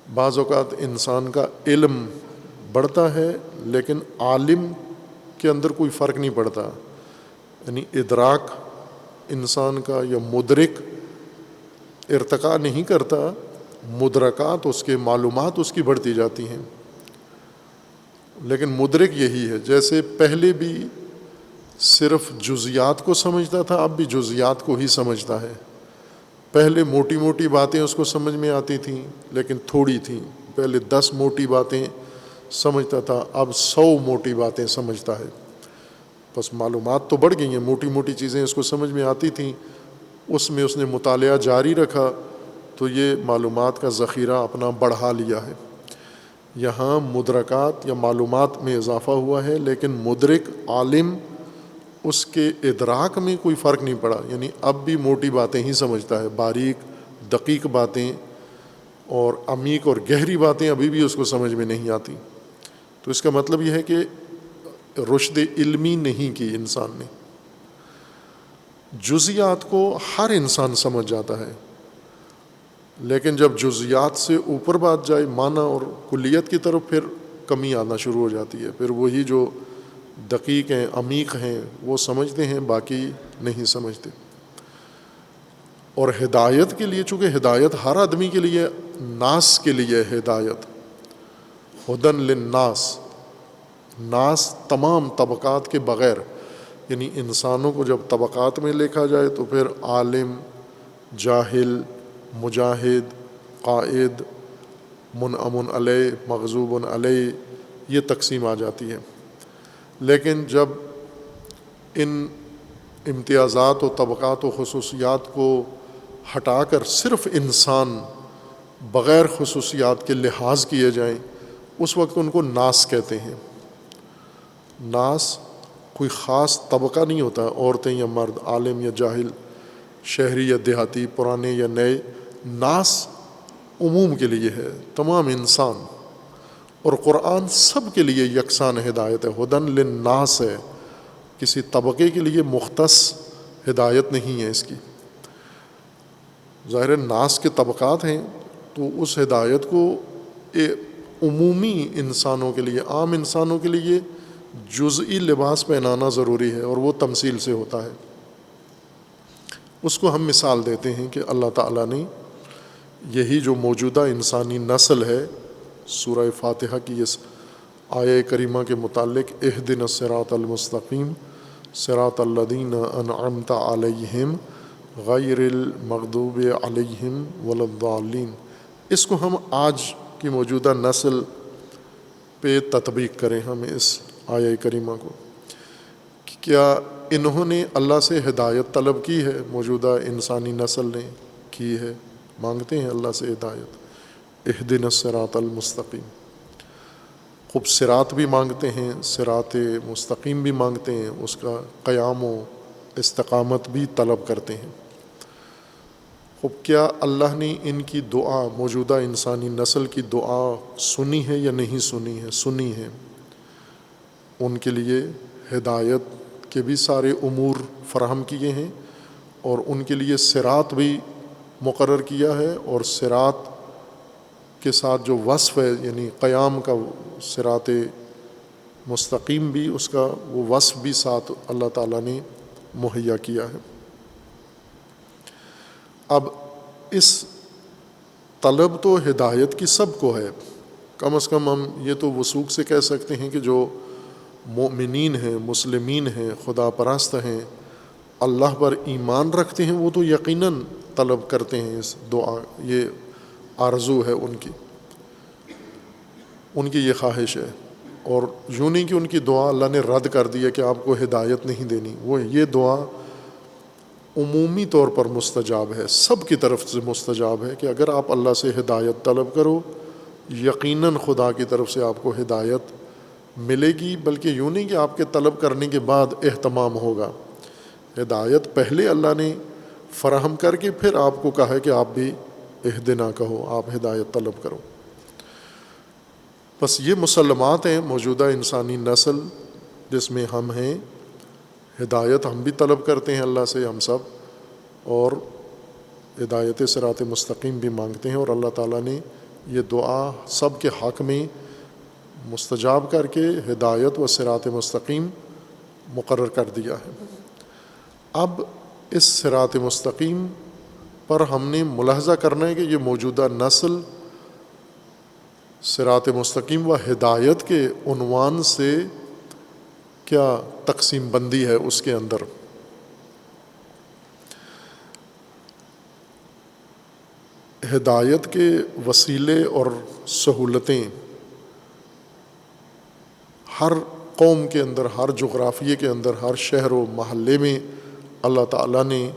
بعض اوقات انسان کا علم بڑھتا ہے لیکن عالم کے اندر کوئی فرق نہیں پڑتا، یعنی ادراک انسان کا یا مدرک ارتقاء نہیں کرتا، مدرکات اس کے معلومات اس کی بڑھتی جاتی ہیں. لیکن مدرک یہی ہے، جیسے پہلے بھی صرف جزیات کو سمجھتا تھا، اب بھی جزیات کو ہی سمجھتا ہے. پہلے موٹی موٹی باتیں اس کو سمجھ میں آتی تھیں لیکن تھوڑی تھیں. پہلے 10 موٹی باتیں سمجھتا تھا، اب 100 موٹی باتیں سمجھتا ہے. بس معلومات تو بڑھ گئی ہیں، موٹی موٹی چیزیں اس کو سمجھ میں آتی تھیں، اس میں اس نے مطالعہ جاری رکھا تو یہ معلومات کا ذخیرہ اپنا بڑھا لیا ہے. یہاں مدرکات یا معلومات میں اضافہ ہوا ہے لیکن مدرک عالم اس کے ادراک میں کوئی فرق نہیں پڑا، یعنی اب بھی موٹی باتیں ہی سمجھتا ہے، باریک دقیق باتیں اور عمیق اور گہری باتیں ابھی بھی اس کو سمجھ میں نہیں آتی. تو اس کا مطلب یہ ہے کہ رشد علمی نہیں کی انسان نے. جزیات کو ہر انسان سمجھ جاتا ہے، لیکن جب جزیات سے اوپر بات جائے معنی اور کلیت کی طرف، پھر کمی آنا شروع ہو جاتی ہے. پھر وہی جو دقیق ہیں عمیق ہیں وہ سمجھتے ہیں، باقی نہیں سمجھتے. اور ہدایت کے لیے، چونکہ ہدایت ہر آدمی کے لیے، ناس کے لیے ہدایت، ہدن للناس، ناس تمام طبقات کے بغیر، یعنی انسانوں کو جب طبقات میں لکھا جائے تو پھر عالم، جاہل، مجاہد، قائد، منعم علیہ، مغضوب علیہ، یہ تقسیم آ جاتی ہے. لیکن جب ان امتیازات و طبقات و خصوصیات کو ہٹا کر صرف انسان بغیر خصوصیات کے لحاظ کیے جائیں، اس وقت ان کو ناس کہتے ہیں. ناس کوئی خاص طبقہ نہیں ہوتا، عورتیں یا مرد، عالم یا جاہل، شہری یا دیہاتی، پرانے یا نئے. ناس عموم کے لیے ہے، تمام انسان. اور قرآن سب کے لیے یکساں ہدایت ہے، ہدن للناس ہے، کسی طبقے کے لیے مختص ہدایت نہیں ہے اس کی. ظاہر ناس کے طبقات ہیں تو اس ہدایت کو عمومی انسانوں کے لیے، عام انسانوں کے لیے جزئی لباس پہنانا ضروری ہے، اور وہ تمثیل سے ہوتا ہے. اس کو ہم مثال دیتے ہیں کہ اللہ تعالیٰ نے یہی جو موجودہ انسانی نسل ہے، سورہ فاتحہ کی اس آیہ کریمہ کے متعلق، اہدنا الصراط المستقیم صراط الذین انعمت علیہم غیر المغضوب علیہم ولا الضالین، اس کو ہم آج کی موجودہ نسل پہ تطبیق کریں. ہم اس آیہ کریمہ کو، کیا انہوں نے اللہ سے ہدایت طلب کی ہے؟ موجودہ انسانی نسل نے کی ہے، مانگتے ہیں اللہ سے ہدایت. اہدنا الصراط المستقیم، خوب صراط بھی مانگتے ہیں، صراط مستقیم بھی مانگتے ہیں، اس کا قیام و استقامت بھی طلب کرتے ہیں. خوب کیا اللہ نے ان کی دعا، موجودہ انسانی نسل کی دعا سنی ہے یا نہیں سنی ہے؟ سنی ہے. ان کے لیے ہدایت کے بھی سارے امور فراہم کیے ہیں، اور ان کے لیے صراط بھی مقرر کیا ہے، اور صراط کے ساتھ جو وصف ہے، یعنی قیام کا صراط مستقیم بھی، اس کا وہ وصف بھی ساتھ اللہ تعالیٰ نے مہیا کیا ہے. اب اس طلب تو ہدایت کی سب کو ہے، کم از کم ہم یہ تو وثوق سے کہہ سکتے ہیں کہ جو مومنین ہیں، مسلمین ہیں، خدا پرست ہیں، اللہ پر ایمان رکھتے ہیں، وہ تو یقیناً طلب کرتے ہیں اس دعا. یہ آرزو ہے ان کی یہ خواہش ہے. اور یوں نہیں کہ ان کی دعا اللہ نے رد کر دیا کہ آپ کو ہدایت نہیں دینی، وہ یہ دعا عمومی طور پر مستجاب ہے، سب کی طرف سے مستجاب ہے کہ اگر آپ اللہ سے ہدایت طلب کرو، یقیناً خدا کی طرف سے آپ کو ہدایت ملے گی. بلکہ یوں نہیں کہ آپ کے طلب کرنے کے بعد اہتمام ہوگا، ہدایت پہلے اللہ نے فراہم کر کے پھر آپ کو کہا ہے کہ آپ بھی اہدنا کہو، آپ ہدایت طلب کرو. بس یہ مسلمات ہیں موجودہ انسانی نسل جس میں ہم ہیں، ہدایت ہم بھی طلب کرتے ہیں اللہ سے، ہم سب، اور ہدایت صراط مستقیم بھی مانگتے ہیں، اور اللہ تعالیٰ نے یہ دعا سب کے حق میں مستجاب کر کے ہدایت و صراط مستقیم مقرر کر دیا ہے۔ اب اس صراط مستقیم پر ہم نے ملاحظہ کرنا ہے کہ یہ موجودہ نسل صراط مستقیم و ہدایت کے عنوان سے کیا تقسیم بندی ہے اس کے اندر۔ ہدایت کے وسیلے اور سہولتیں ہر قوم کے اندر، ہر جغرافیے کے اندر، ہر شہر و محلے میں اللہ تعالیٰ نے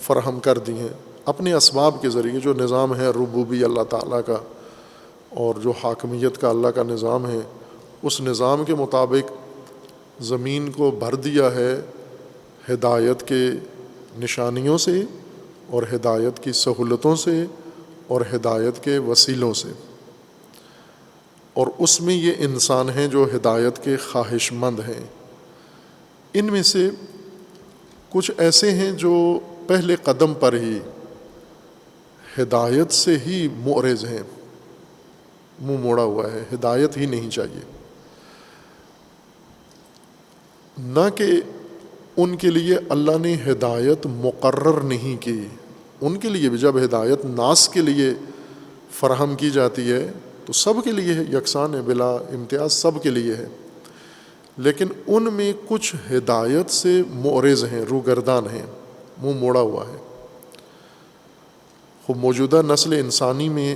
فراہم کر دی ہیں اپنے اسباب کے ذریعے۔ جو نظام ہے ربوبی اللہ تعالیٰ کا اور جو حاکمیت کا اللہ کا نظام ہے، اس نظام کے مطابق زمین کو بھر دیا ہے ہدایت کے نشانیوں سے اور ہدایت کی سہولتوں سے اور ہدایت کے وسیلوں سے، اور اس میں یہ انسان ہیں جو ہدایت کے خواہش مند ہیں۔ ان میں سے کچھ ایسے ہیں جو پہلے قدم پر ہی ہدایت سے ہی معرض ہیں، منہ موڑا ہوا ہے، ہدایت ہی نہیں چاہیے۔ نہ کہ ان کے لیے اللہ نے ہدایت مقرر نہیں کی، ان کے لیے بھی جب ہدایت ناس کے لیے فراہم کی جاتی ہے تو سب کے لیے ہے، یکساں ہے، بلا امتیاز سب کے لیے ہے، لیکن ان میں کچھ ہدایت سے معرض ہیں، روگردان ہیں، منہ موڑا ہوا ہے۔ خود موجودہ نسل انسانی میں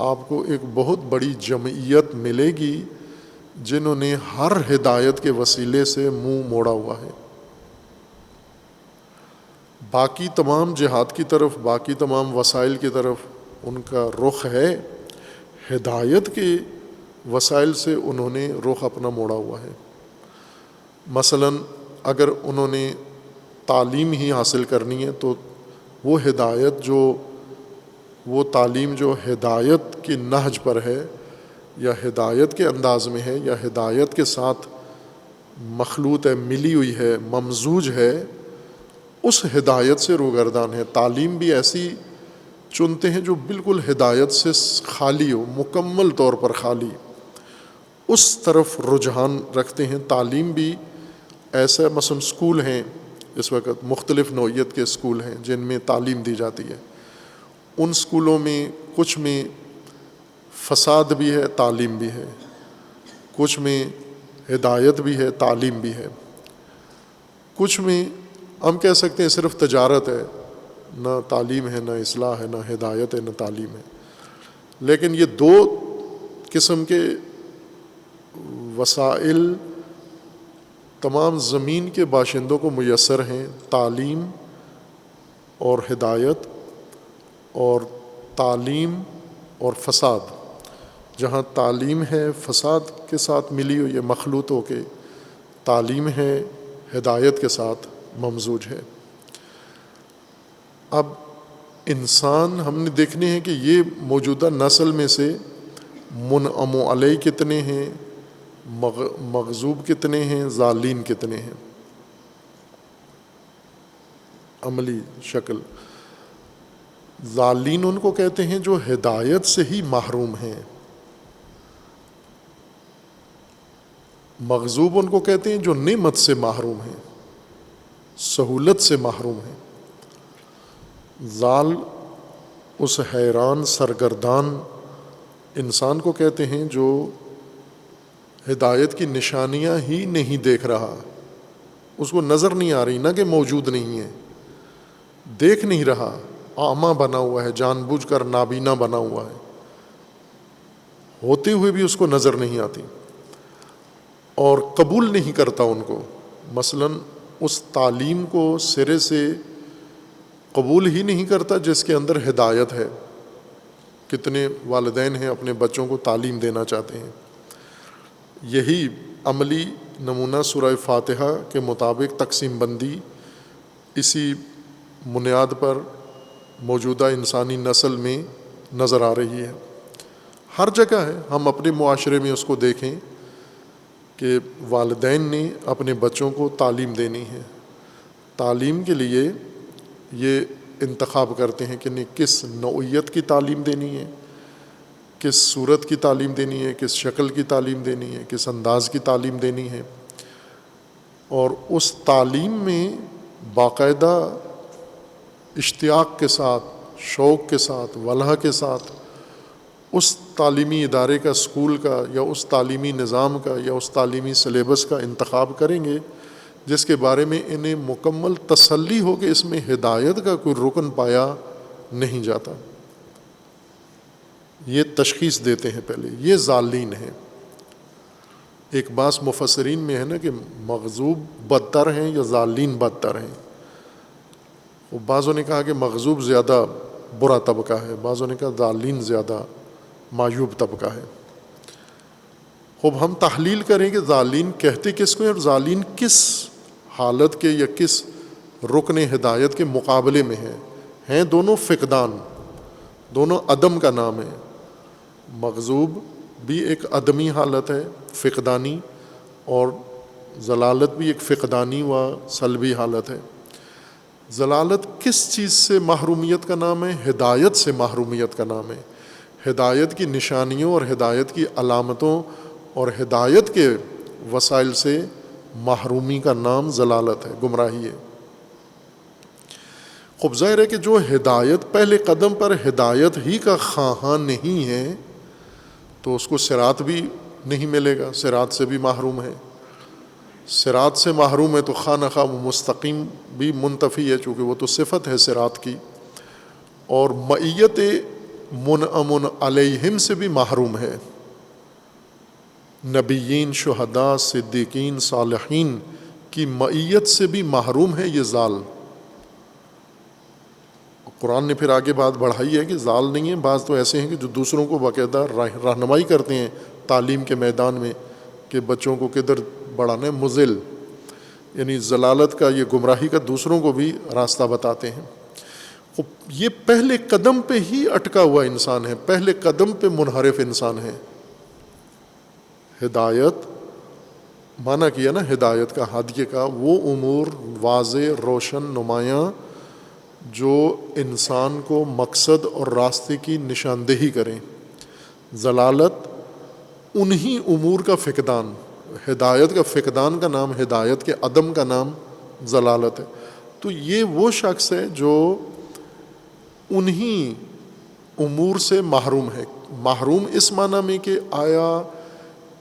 آپ کو ایک بہت بڑی جمعیت ملے گی جنہوں نے ہر ہدایت کے وسیلے سے منہ موڑا ہوا ہے۔ باقی تمام جہاد کی طرف، باقی تمام وسائل کی طرف ان کا رخ ہے، ہدایت کے وسائل سے انہوں نے رخ اپنا موڑا ہوا ہے۔ مثلا اگر انہوں نے تعلیم ہی حاصل کرنی ہے تو وہ ہدایت وہ تعلیم جو ہدایت کی نہج پر ہے یا ہدایت کے انداز میں ہے یا ہدایت کے ساتھ مخلوط ہے، ملی ہوئی ہے، ممزوج ہے، اس ہدایت سے روگردان ہے۔ تعلیم بھی ایسی چنتے ہیں جو بالکل ہدایت سے خالی ہو، مکمل طور پر خالی، اس طرف رجحان رکھتے ہیں۔ تعلیم بھی ایسا، مثلا اسکول ہیں اس وقت، مختلف نوعیت کے اسکول ہیں جن میں تعلیم دی جاتی ہے۔ ان اسکولوں میں کچھ میں فساد بھی ہے، تعلیم بھی ہے، کچھ میں ہدایت بھی ہے، تعلیم بھی ہے، کچھ میں ہم کہہ سکتے ہیں صرف تجارت ہے، نہ تعلیم ہے، نہ اصلاح ہے، نہ ہدایت ہے، نہ تعلیم ہے۔ لیکن یہ دو قسم کے وسائل تمام زمین کے باشندوں کو میسر ہیں، تعلیم اور ہدایت، اور تعلیم اور فساد۔ جہاں تعلیم ہے فساد کے ساتھ ملی ہوئی ہے، مخلوط ہو کے، تعلیم ہے ہدایت کے ساتھ ممزوج ہے۔ اب انسان ہم نے دیکھنے ہیں کہ یہ موجودہ نسل میں سے منعم علیہ کتنے ہیں، مغضوب کتنے ہیں، ضالین کتنے ہیں۔ عملی شکل، ضالین ان کو کہتے ہیں جو ہدایت سے ہی محروم ہیں، مغضوب ان کو کہتے ہیں جو نعمت سے محروم ہیں، سہولت سے محروم ہیں۔ ضال اس حیران سرگردان انسان کو کہتے ہیں جو ہدایت کی نشانیاں ہی نہیں دیکھ رہا، اس کو نظر نہیں آ رہی، نہ کہ موجود نہیں ہے، دیکھ نہیں رہا، اعمیٰ بنا ہوا ہے، جان بوجھ کر نابینا بنا ہوا ہے، ہوتے ہوئے بھی اس کو نظر نہیں آتی، اور قبول نہیں کرتا ان کو۔ مثلا اس تعلیم کو سرے سے قبول ہی نہیں کرتا جس کے اندر ہدایت ہے۔ کتنے والدین ہیں اپنے بچوں کو تعلیم دینا چاہتے ہیں، یہی عملی نمونہ سورہ فاتحہ کے مطابق تقسیم بندی اسی بنیاد پر موجودہ انسانی نسل میں نظر آ رہی ہے۔ ہر جگہ ہے. ہم اپنے معاشرے میں اس کو دیکھیں کہ والدین نے اپنے بچوں کو تعلیم دینی ہے. تعلیم کے لیے یہ انتخاب کرتے ہیں کہ کس نوعیت کی تعلیم دینی ہے, کس صورت کی تعلیم دینی ہے, کس شکل کی تعلیم دینی ہے, کس انداز کی تعلیم دینی ہے. اور اس تعلیم میں باقاعدہ اشتیاق کے ساتھ, شوق کے ساتھ, ولہ کے ساتھ اس تعلیمی ادارے کا, اسکول کا, یا اس تعلیمی نظام کا, یا اس تعلیمی سلیبس کا انتخاب کریں گے جس کے بارے میں انہیں مکمل تسلی ہو کہ اس میں ہدایت کا کوئی رکن پایا نہیں جاتا. یہ تشخیص دیتے ہیں پہلے. یہ ضالین ہیں. ایک بعض مفسرین میں ہے نا کہ مغضوب بدتر ہیں یا ضالین بدتر ہیں. وہ بعضوں نے کہا کہ مغضوب زیادہ برا طبقہ ہے, بعضوں نے کہا ضالین زیادہ معیوب طبقہ ہے. خوب ہم تحلیل کریں کہ ضالین کہتے کس کو ہیں اور ضالین کس حالت کے یا کس رکن ہدایت کے مقابلے میں ہیں دونوں فقدان, دونوں عدم کا نام ہے. مغضوب بھی ایک عدمی حالت ہے, فقدانی, اور ضلالت بھی ایک فقدانی و سلبی حالت ہے. ضلالت کس چیز سے محرومیت کا نام ہے؟ ہدایت سے محرومیت کا نام ہے. ہدایت کی نشانیوں اور ہدایت کی علامتوں اور ہدایت کے وسائل سے محرومی کا نام ضلالت ہے, گمراہی ہے. خوب ظاہر ہے کہ جو ہدایت پہلے قدم پر ہدایت ہی کا خواہاں نہیں ہے تو اس کو صراط بھی نہیں ملے گا, صراط سے بھی محروم ہے. صراط سے محروم ہے تو خواہ نخواہ وہ مستقیم بھی منتفی ہے, چونکہ وہ تو صفت ہے صراط کی. اور معیت منعم علیہم سے بھی محروم ہے. نبیین, شہداء, صدیقین, صالحین کی معیت سے بھی محروم ہے یہ ضال. قرآن نے پھر آگے بات بڑھائی ہے کہ ضال نہیں ہے, بعض تو ایسے ہیں کہ جو دوسروں کو باقاعدہ رہنمائی کرتے ہیں تعلیم کے میدان میں کہ بچوں کو کدھر بڑھانا ہے. مضل یعنی ضلالت کا, یہ گمراہی کا دوسروں کو بھی راستہ بتاتے ہیں. یہ پہلے قدم پہ ہی اٹکا ہوا انسان ہے, پہلے قدم پہ منحرف انسان ہے. ہدایت معنی کیا نا, ہدایت کا, ہدیے کا, وہ امور واضح, روشن, نمایاں جو انسان کو مقصد اور راستے کی نشاندہی کریں. ضلالت انہی امور کا فقدان. ہدایت کا فقدان کا نام ہدایت کے عدم کا نام ضلالت ہے. تو یہ وہ شخص ہے جو انہی امور سے محروم ہے. محروم اس معنی میں کہ آیا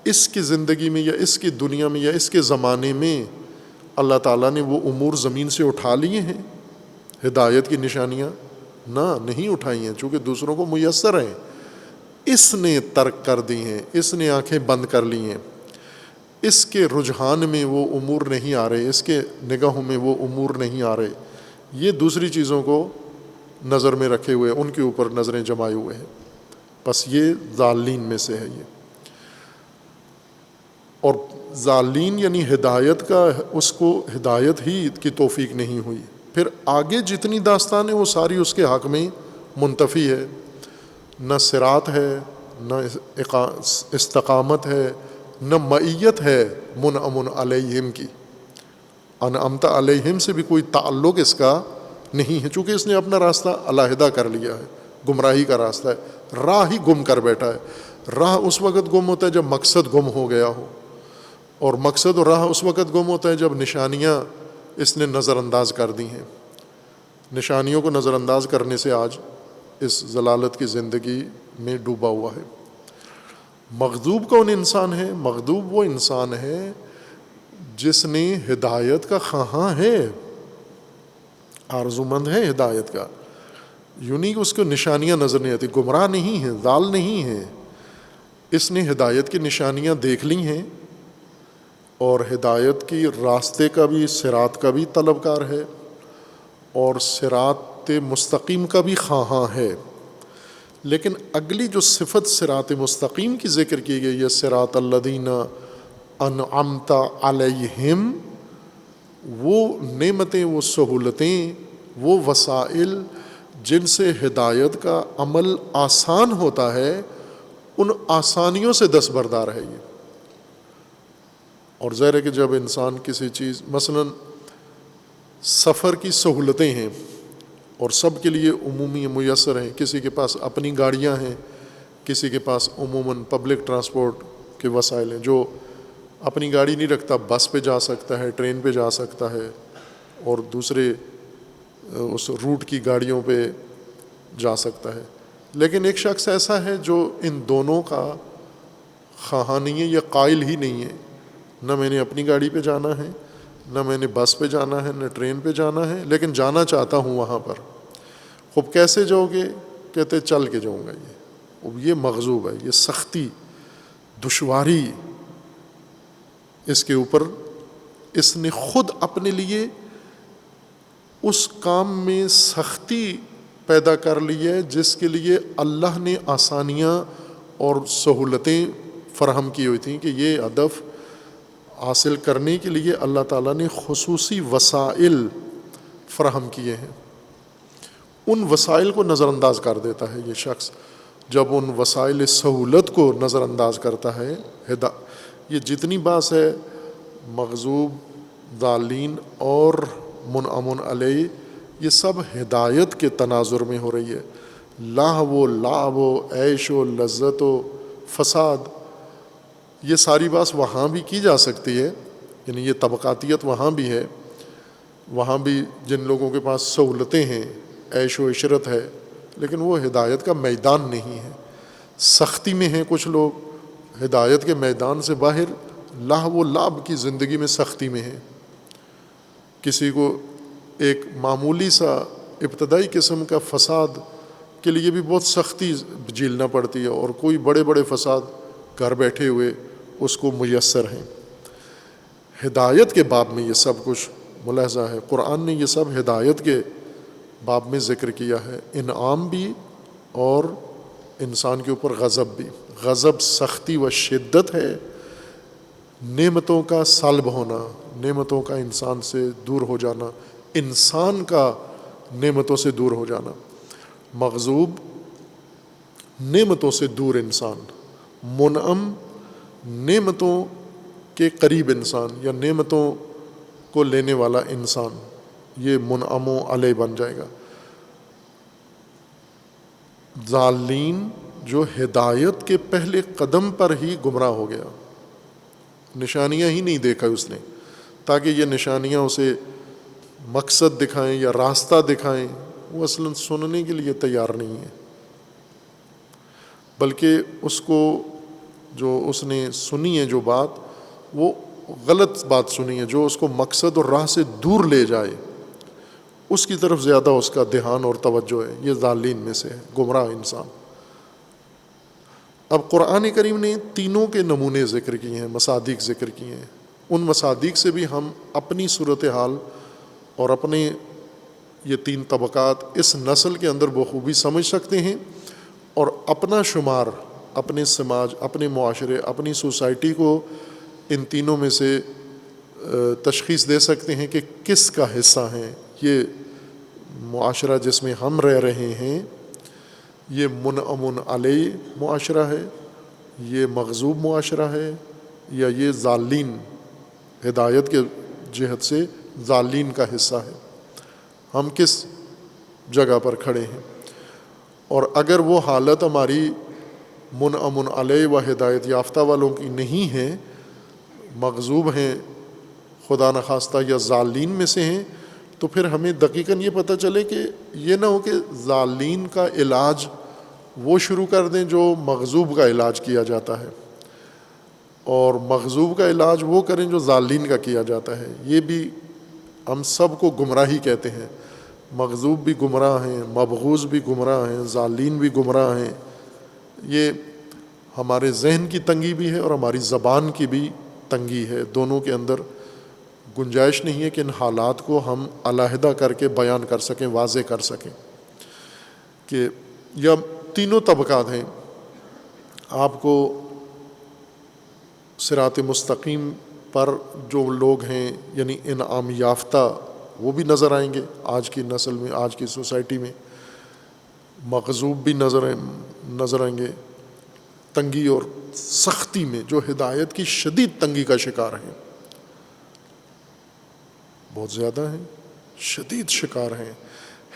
اس کی زندگی میں یا اس کی دنیا میں یا اس کے زمانے میں اللہ تعالیٰ نے وہ امور زمین سے اٹھا لیے ہیں, ہدایت کی نشانیاں نہیں اٹھائی ہیں, چونکہ دوسروں کو میسر ہیں. اس نے ترک کر دی ہیں, اس نے آنکھیں بند کر لی ہیں, اس کے رجحان میں وہ امور نہیں آ رہے, اس کے نگاہوں میں وہ امور نہیں آ رہے. یہ دوسری چیزوں کو نظر میں رکھے ہوئے, ان کے اوپر نظریں جمائے ہوئے ہیں. بس یہ ضالین میں سے ہے یہ. اور ضالین یعنی ہدایت کا, اس کو ہدایت ہی کی توفیق نہیں ہوئی. پھر آگے جتنی داستان ہے وہ ساری اس کے حق میں منتفی ہے. نہ صراط ہے, نہ استقامت ہے, نہ معیت ہے منعم علیہم کی. انعمت علیہم سے بھی کوئی تعلق اس کا نہیں ہے, چونکہ اس نے اپنا راستہ علیحدہ کر لیا ہے, گمراہی کا راستہ ہے, راہ ہی گم کر بیٹھا ہے. راہ اس وقت گم ہوتا ہے جب مقصد گم ہو گیا ہو, اور مقصد اور راہ اس وقت گم ہوتا ہے جب نشانیاں اس نے نظر انداز کر دی ہیں. نشانیوں کو نظر انداز کرنے سے آج اس ضلالت کی زندگی میں ڈوبا ہوا ہے. مغضوب کون انسان ہے؟ مغضوب وہ انسان ہے جس نے ہدایت کا خواہاں ہے, آرزومند ہے ہدایت کا. یوں نہیں کہ اس کو نشانیاں نظر نہیں آتی, گمراہ نہیں ہے, ضال نہیں ہے. اس نے ہدایت کی نشانیاں دیکھ لی ہیں اور ہدایت کی راستے کا بھی, صراط کا بھی طلبکار ہے, اور صراط مستقیم کا بھی خواہاں ہے. لیکن اگلی جو صفت صراط مستقیم کی ذکر کی گئی ہے, صراط الذین انعمت علیہم, وہ نعمتیں, وہ سہولتیں, وہ وسائل جن سے ہدایت کا عمل آسان ہوتا ہے, ان آسانیوں سے دستبردار ہے یہ. اور ظاہر ہے کہ جب انسان کسی چیز مثلاً سفر کی سہولتیں ہیں اور سب کے لیے عمومی میسر ہیں، کسی کے پاس اپنی گاڑیاں ہیں، کسی کے پاس عموماً پبلک ٹرانسپورٹ کے وسائل ہیں، جو اپنی گاڑی نہیں رکھتا بس پہ جا سکتا ہے، ٹرین پہ جا سکتا ہے اور دوسرے اس روٹ کی گاڑیوں پہ جا سکتا ہے. لیکن ایک شخص ایسا ہے جو ان دونوں کا خواہاں نہیں ہے یا قائل ہی نہیں ہے، نہ میں نے اپنی گاڑی پہ جانا ہے، نہ میں نے بس پہ جانا ہے، نہ ٹرین پہ جانا ہے، لیکن جانا چاہتا ہوں وہاں پر. خوب کیسے جاؤ گے؟ کہتے چل کے جاؤں گا. یہ مغضوب ہے، یہ سختی، دشواری اس کے اوپر اس نے خود اپنے لیے اس کام میں سختی پیدا کر لی ہے جس کے لیے اللہ نے آسانیاں اور سہولتیں فراہم کی ہوئی تھیں کہ یہ ہدف حاصل کرنے کے لیے اللہ تعالیٰ نے خصوصی وسائل فراہم کیے ہیں. ان وسائل کو نظر انداز کر دیتا ہے یہ شخص. جب ان وسائل سہولت کو نظر انداز کرتا ہے، یہ جتنی باس ہے مغضوب، ضالین اور منعم علیہ، یہ سب ہدایت کے تناظر میں ہو رہی ہے. لاہو و لعب و عیش و لذت و فساد، یہ ساری بات وہاں بھی کی جا سکتی ہے، یعنی یہ طبقاتیت وہاں بھی ہے. وہاں بھی جن لوگوں کے پاس سہولتیں ہیں، عیش و عشرت ہے، لیکن وہ ہدایت کا میدان نہیں ہے. سختی میں ہیں کچھ لوگ، ہدایت کے میدان سے باہر لاہو و لعب کی زندگی میں سختی میں ہیں. کسی کو ایک معمولی سا ابتدائی قسم کا فساد کے لیے بھی بہت سختی جھیلنا پڑتی ہے، اور کوئی بڑے بڑے فساد گھر بیٹھے ہوئے اس کو میسر ہیں. ہدایت کے باب میں یہ سب کچھ ملاحظہ ہے. قرآن نے یہ سب ہدایت کے باب میں ذکر کیا ہے. انعام بھی اور انسان کے اوپر غضب بھی. غضب سختی و شدت ہے، نعمتوں کا سلب ہونا، نعمتوں کا انسان سے دور ہو جانا، انسان کا نعمتوں سے دور ہو جانا. مغضوب نعمتوں سے دور انسان، منعم نعمتوں کے قریب انسان یا نعمتوں کو لینے والا انسان، یہ منعم علیہ بن جائے گا. ضالین جو ہدایت کے پہلے قدم پر ہی گمراہ ہو گیا، نشانیاں ہی نہیں دیکھا اس نے تاکہ یہ نشانیاں اسے مقصد دکھائیں یا راستہ دکھائیں. وہ اصلاً سننے کے لیے تیار نہیں ہے، بلکہ اس کو جو اس نے سنی ہے جو بات، وہ غلط بات سنی ہے جو اس کو مقصد اور راہ سے دور لے جائے، اس کی طرف زیادہ اس کا دھیان اور توجہ ہے. یہ ضالین میں سے ہے، گمراہ انسان. اب قرآن کریم نے تینوں کے نمونے ذکر کیے ہیں، مصادیق ذکر کیے ہیں. ان مصادیق سے بھی ہم اپنی صورتحال اور اپنے یہ تین طبقات اس نسل کے اندر بخوبی سمجھ سکتے ہیں، اور اپنا شمار اپنے سماج، اپنے معاشرے، اپنی سوسائٹی کو ان تینوں میں سے تشخیص دے سکتے ہیں کہ کس کا حصہ ہیں. یہ معاشرہ جس میں ہم رہ رہے ہیں یہ منعم علیہ معاشرہ ہے، یہ مغضوب معاشرہ ہے، یا یہ ضالین ہدایت کے جہت سے ضالین کا حصہ ہے. ہم کس جگہ پر کھڑے ہیں؟ اور اگر وہ حالت ہماری منعم علیہ و ہدایت یافتہ والوں کی نہیں ہے، مغضوب ہیں خدا نخواستہ یا ضالین میں سے ہیں، تو پھر ہمیں دقیقاً یہ پتہ چلے کہ یہ نہ ہو کہ ضالین کا علاج وہ شروع کر دیں جو مغضوب کا علاج کیا جاتا ہے، اور مغضوب کا علاج وہ کریں جو ضالین کا کیا جاتا ہے. یہ بھی ہم سب کو گمراہی کہتے ہیں. مغضوب بھی گمراہ ہیں، مبغوض بھی گمراہ ہیں، ضالین بھی گمراہ ہیں. یہ ہمارے ذہن کی تنگی بھی ہے اور ہماری زبان کی بھی تنگی ہے. دونوں کے اندر گنجائش نہیں ہے کہ ان حالات کو ہم علیحدہ کر کے بیان کر سکیں، واضح کر سکیں. کہ یا تینوں طبقات ہیں. آپ کو صراط مستقیم پر جو لوگ ہیں یعنی انعام یافتہ وہ بھی نظر آئیں گے آج کی نسل میں، آج کی سوسائٹی میں. مغضوب بھی نظر آئیں گے. تنگی اور سختی میں، جو ہدایت کی شدید تنگی کا شکار ہیں، بہت زیادہ ہیں، شدید شکار ہیں،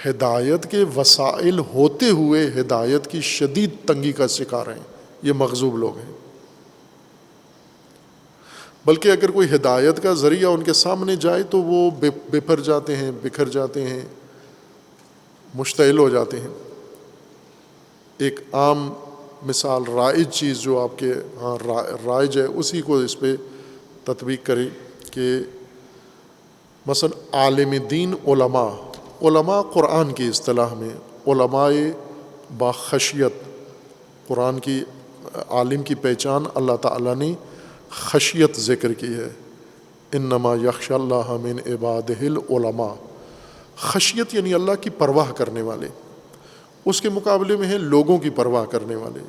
ہدایت کے وسائل ہوتے ہوئے ہدایت کی شدید تنگی کا شکار ہیں، یہ مغضوب لوگ ہیں۔ بلکہ اگر کوئی ہدایت کا ذریعہ ان کے سامنے جائے تو وہ بکھر جاتے ہیں، مشتعل ہو جاتے ہیں۔ ایک عام مثال، رائج چیز جو آپ کے ہاں رائج ہے، اسی کو اس پہ تطبیق کریں کہ مثلا عالم دین علماء قرآن کی اصطلاح میں علماء باخشیت، قرآن کی عالم کی پہچان اللہ تعالیٰ نے خشیت ذکر کی ہے، انما یخشی اللہ من عبادہ العلماء۔ خشیت یعنی اللہ کی پرواہ کرنے والے، اس کے مقابلے میں ہیں لوگوں کی پرواہ کرنے والے،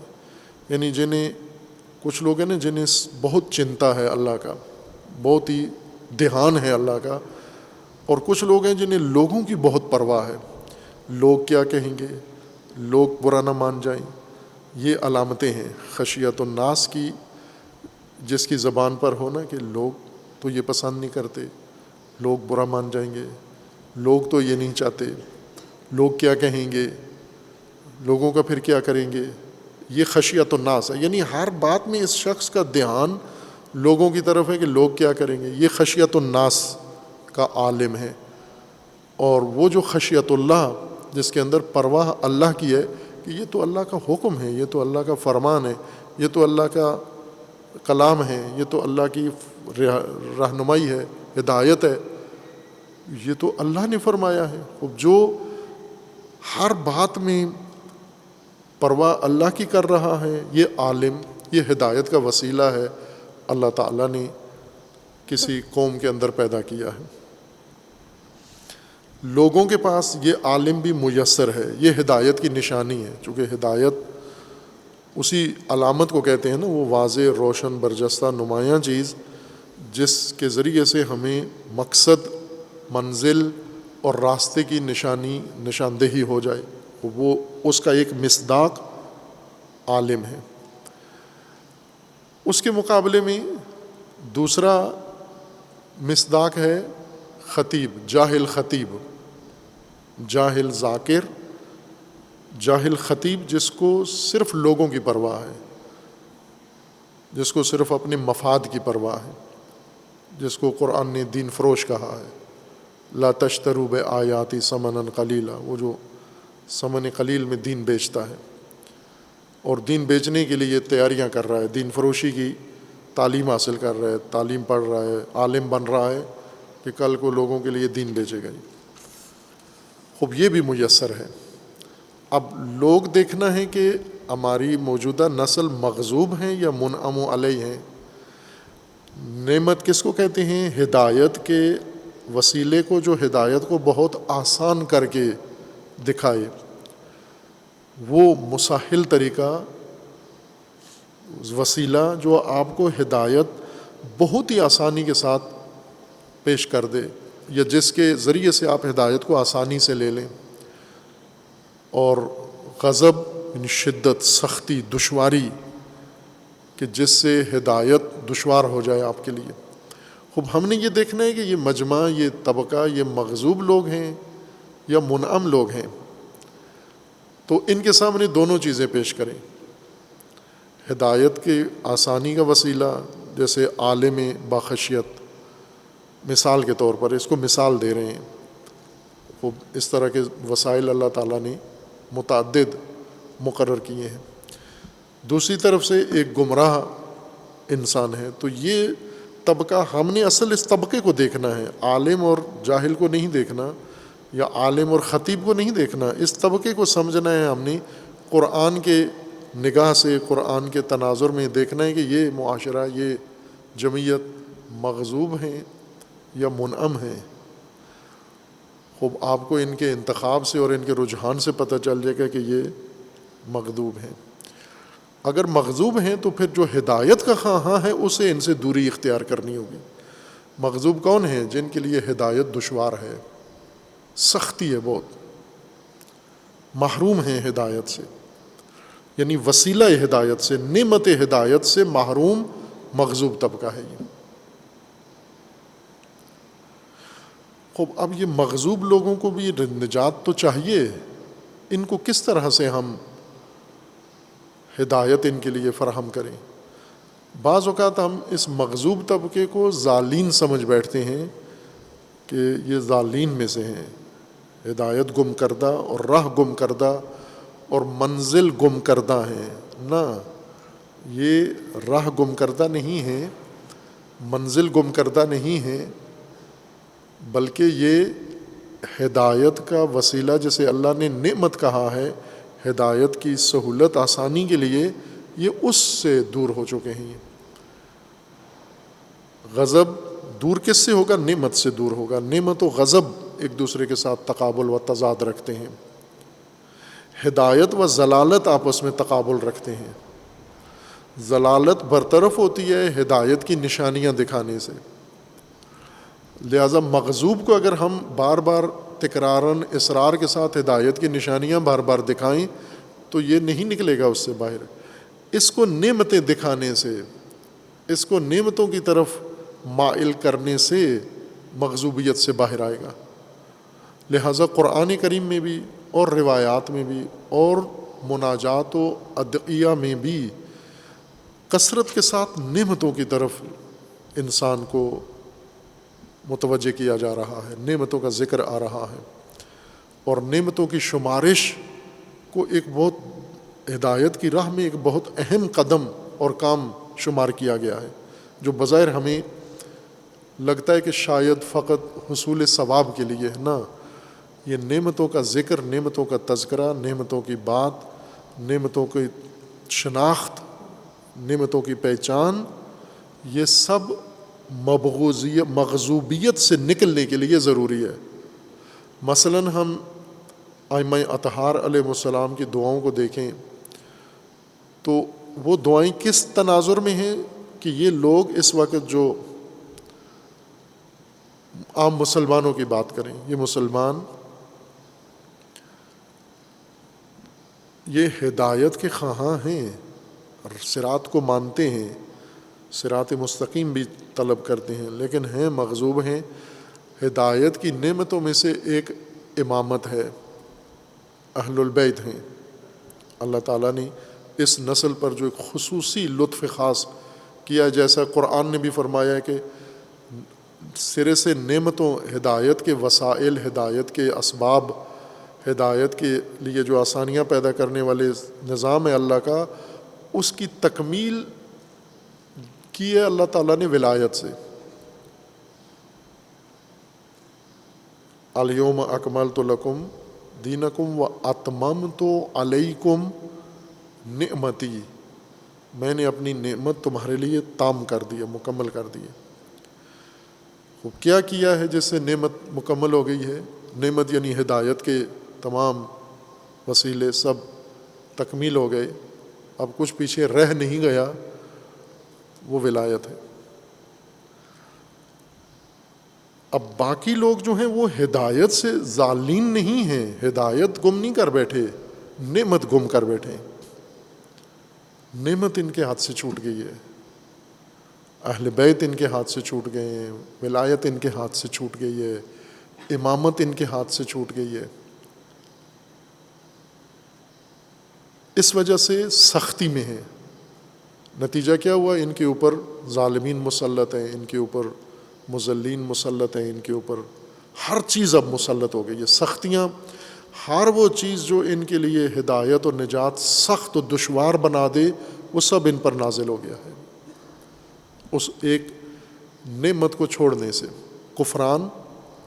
یعنی جنہیں کچھ لوگ ہیں نا جنہیں بہت چنتا ہے اللہ کا، بہت ہی دھیان ہے اللہ کا، اور کچھ لوگ ہیں جنہیں لوگوں کی بہت پرواہ ہے، لوگ کیا کہیں گے، لوگ برا نہ مان جائیں۔ یہ علامتیں ہیں خشیت الناس کی، جس کی زبان پر ہونا کہ لوگ تو یہ پسند نہیں کرتے، لوگ برا مان جائیں گے، لوگ تو یہ نہیں چاہتے، لوگ کیا کہیں گے، لوگوں کا پھر کیا کریں گے، یہ خشیت الناس ہے، یعنی ہر بات میں اس شخص کا دھیان لوگوں کی طرف ہے کہ لوگ کیا کریں گے، یہ خشیت الناس کا عالم ہے۔ اور وہ جو خشیت اللہ، جس کے اندر پرواہ اللہ کی ہے کہ یہ تو اللہ کا حکم ہے، یہ تو اللہ کا فرمان ہے، یہ تو اللہ کا کلام ہے، یہ تو اللہ کی رہنمائی ہے، ہدایت ہے، یہ تو اللہ نے فرمایا ہے۔ اب جو ہر بات میں پرواہ اللہ کی کر رہا ہے، یہ عالم، یہ ہدایت کا وسیلہ ہے، اللہ تعالیٰ نے کسی قوم کے اندر پیدا کیا ہے۔ لوگوں کے پاس یہ عالم بھی میسر ہے، یہ ہدایت کی نشانی ہے، چونکہ ہدایت اسی علامت کو کہتے ہیں نا، وہ واضح، روشن، برجستہ، نمایاں چیز جس کے ذریعے سے ہمیں مقصد، منزل اور راستے کی نشاندہی ہو جائے، وہ اس کا ایک مصداق عالم ہے۔ اس کے مقابلے میں دوسرا مصداق ہے خطیب، جاہل خطیب، جاہل ذاکر، جاہل خطیب، جس کو صرف لوگوں کی پرواہ ہے، جس کو صرف اپنے مفاد کی پرواہ ہے، جس کو قرآن نے دین فروش کہا ہے، لا تشتروا بآیاتی ثمنا قلیلا، وہ جو ثمن قلیل میں دین بیچتا ہے اور دین بیچنے کے لیے تیاریاں کر رہا ہے، دین فروشی کی تعلیم حاصل کر رہا ہے، تعلیم پڑھ رہا ہے، عالم بن رہا ہے کہ کل کو لوگوں کے لیے دین بیچے گا۔ خوب یہ بھی میسر ہے۔ اب لوگ دیکھنا ہے کہ ہماری موجودہ نسل مغضوب ہیں یا منعم علیہ ہیں۔ نعمت کس کو کہتے ہیں؟ ہدایت کے وسیلے کو، جو ہدایت کو بہت آسان کر کے دکھائے، وہ مسہل طریقہ، وسیلہ جو آپ کو ہدایت بہت ہی آسانی کے ساتھ پیش کر دے، یا جس کے ذریعے سے آپ ہدایت کو آسانی سے لے لیں۔ اور غضب یعنی شدت، سختی، دشواری، کہ جس سے ہدایت دشوار ہو جائے آپ کے لیے۔ خوب ہم نے یہ دیکھنا ہے کہ یہ مجمع، یہ طبقہ، یہ مغضوب لوگ ہیں یا منعم لوگ ہیں، تو ان کے سامنے دونوں چیزیں پیش کریں۔ ہدایت کے آسانی کا وسیلہ، جیسے عالم باخشیت، مثال کے طور پر اس کو مثال دے رہے ہیں۔ خوب اس طرح کے وسائل اللہ تعالیٰ نے متعدد مقرر کیے ہیں۔ دوسری طرف سے ایک گمراہ انسان ہے، تو یہ طبقہ، ہم نے اصل اس طبقے کو دیکھنا ہے، عالم اور جاہل کو نہیں دیکھنا، یا عالم اور خطیب کو نہیں دیکھنا، اس طبقے کو سمجھنا ہے۔ ہم نے قرآن کے نگاہ سے، قرآن کے تناظر میں دیکھنا ہے کہ یہ معاشرہ، یہ جمعیت مغضوب ہیں یا منعم ہیں۔ خوب آپ کو ان کے انتخاب سے اور ان کے رجحان سے پتہ چل جائے گا کہ یہ مغضوب ہیں۔ اگر مغضوب ہیں تو پھر جو ہدایت کا خواہاں ہے اسے ان سے دوری اختیار کرنی ہوگی۔ مغضوب کون ہیں؟ جن کے لیے ہدایت دشوار ہے، سختی ہے، بہت محروم ہیں ہدایت سے، یعنی وسیلہ ہدایت سے، نعمت ہدایت سے محروم مغضوب طبقہ ہے یہ۔ خوب اب یہ مغضوب لوگوں کو بھی نجات تو چاہیے، ان کو کس طرح سے ہم ہدایت ان کے لیے فراہم کریں؟ بعض اوقات ہم اس مغضوب طبقے کو ضالین سمجھ بیٹھتے ہیں کہ یہ ضالین میں سے ہیں، ہدایت گم کردہ اور راہ گم کردہ اور منزل گم کردہ ہیں۔ نہ، یہ راہ گم کردہ نہیں ہے، منزل گم کردہ نہیں ہے، بلکہ یہ ہدایت کا وسیلہ جسے اللہ نے نعمت کہا ہے، ہدایت کی سہولت آسانی کے لیے، یہ اس سے دور ہو چکے ہیں۔ غضب دور کس سے ہوگا؟ نعمت سے دور ہوگا۔ نعمت و غضب ایک دوسرے کے ساتھ تقابل و تضاد رکھتے ہیں، ہدایت و ضلالت آپس میں تقابل رکھتے ہیں۔ ضلالت برطرف ہوتی ہے ہدایت کی نشانیاں دکھانے سے، لہذا مغضوب کو اگر ہم بار بار تکراراً اصرار کے ساتھ ہدایت کی نشانیاں بار بار دکھائیں تو یہ نہیں نکلے گا اس سے باہر۔ اس کو نعمتیں دکھانے سے، اس کو نعمتوں کی طرف مائل کرنے سے مغضوبیت سے باہر آئے گا۔ لہٰذا قرآن کریم میں بھی اور روایات میں بھی اور مناجات و ادعیہ میں بھی کثرت کے ساتھ نعمتوں کی طرف انسان کو متوجہ کیا جا رہا ہے، نعمتوں کا ذکر آ رہا ہے، اور نعمتوں کی شمارش کو ایک بہت ہدایت کی راہ میں ایک بہت اہم قدم اور کام شمار کیا گیا ہے، جو بظاہر ہمیں لگتا ہے کہ شاید فقط حصول ثواب کے لیے ہے۔ نہ، یہ نعمتوں کا ذکر، نعمتوں کا تذکرہ، نعمتوں کی بات، نعمتوں کی شناخت، نعمتوں کی پہچان، یہ سب مغضوبیت سے نکلنے کے لیے ضروری ہے۔ مثلاً ہم ائمہ اطہار علیہ السلام کی دعاؤں کو دیکھیں تو وہ دعائیں کس تناظر میں ہیں کہ یہ لوگ اس وقت جو عام مسلمانوں کی بات کریں، یہ مسلمان یہ ہدایت کے خواہاں ہیں، صراط کو مانتے ہیں، صراط مستقیم بھی طلب کرتے ہیں، لیکن ہیں مغضوب ہیں۔ ہدایت کی نعمتوں میں سے ایک امامت ہے، اہل البیت ہیں۔ اللہ تعالیٰ نے اس نسل پر جو ایک خصوصی لطف خاص کیا، جیسا قرآن نے بھی فرمایا ہے کہ سرے سے نعمتوں، ہدایت کے وسائل، ہدایت کے اسباب، ہدایت کے لیے جو آسانیاں پیدا کرنے والے نظام ہے اللہ کا، اس کی تکمیل کی ہے اللہ تعالیٰ نے ولایت سے۔ الیوم اکملت لکم دینکم و اتممت علیکم نعمتی، میں نے اپنی نعمت تمہارے لیے تام کر دی ہے، مکمل کر دی ہے۔ کیا کیا ہے جس سے نعمت مکمل ہو گئی ہے؟ نعمت یعنی ہدایت کے تمام وسیلے سب تکمیل ہو گئے، اب کچھ پیچھے رہ نہیں گیا، وہ ولایت ہے۔ اب باقی لوگ جو ہیں وہ ہدایت سے ضالین نہیں ہیں، ہدایت گم نہیں کر بیٹھے، نعمت گم کر بیٹھے، نعمت ان کے ہاتھ سے چھوٹ گئی ہے، اہل بیت ان کے ہاتھ سے چھوٹ گئے ہیں، ولایت ان کے ہاتھ سے چھوٹ گئی ہے، امامت ان کے ہاتھ سے چھوٹ گئی ہے۔ اس وجہ سے سختی میں ہے۔ نتیجہ کیا ہوا؟ ان کے اوپر ظالمین مسلط ہیں، ان کے اوپر مذلین مسلط ہیں، ان کے اوپر ہر چیز اب مسلط ہو گئی ہے، سختیاں، ہر وہ چیز جو ان کے لیے ہدایت اور نجات سخت و دشوار بنا دے وہ سب ان پر نازل ہو گیا ہے، اس ایک نعمت کو چھوڑنے سے۔ کفران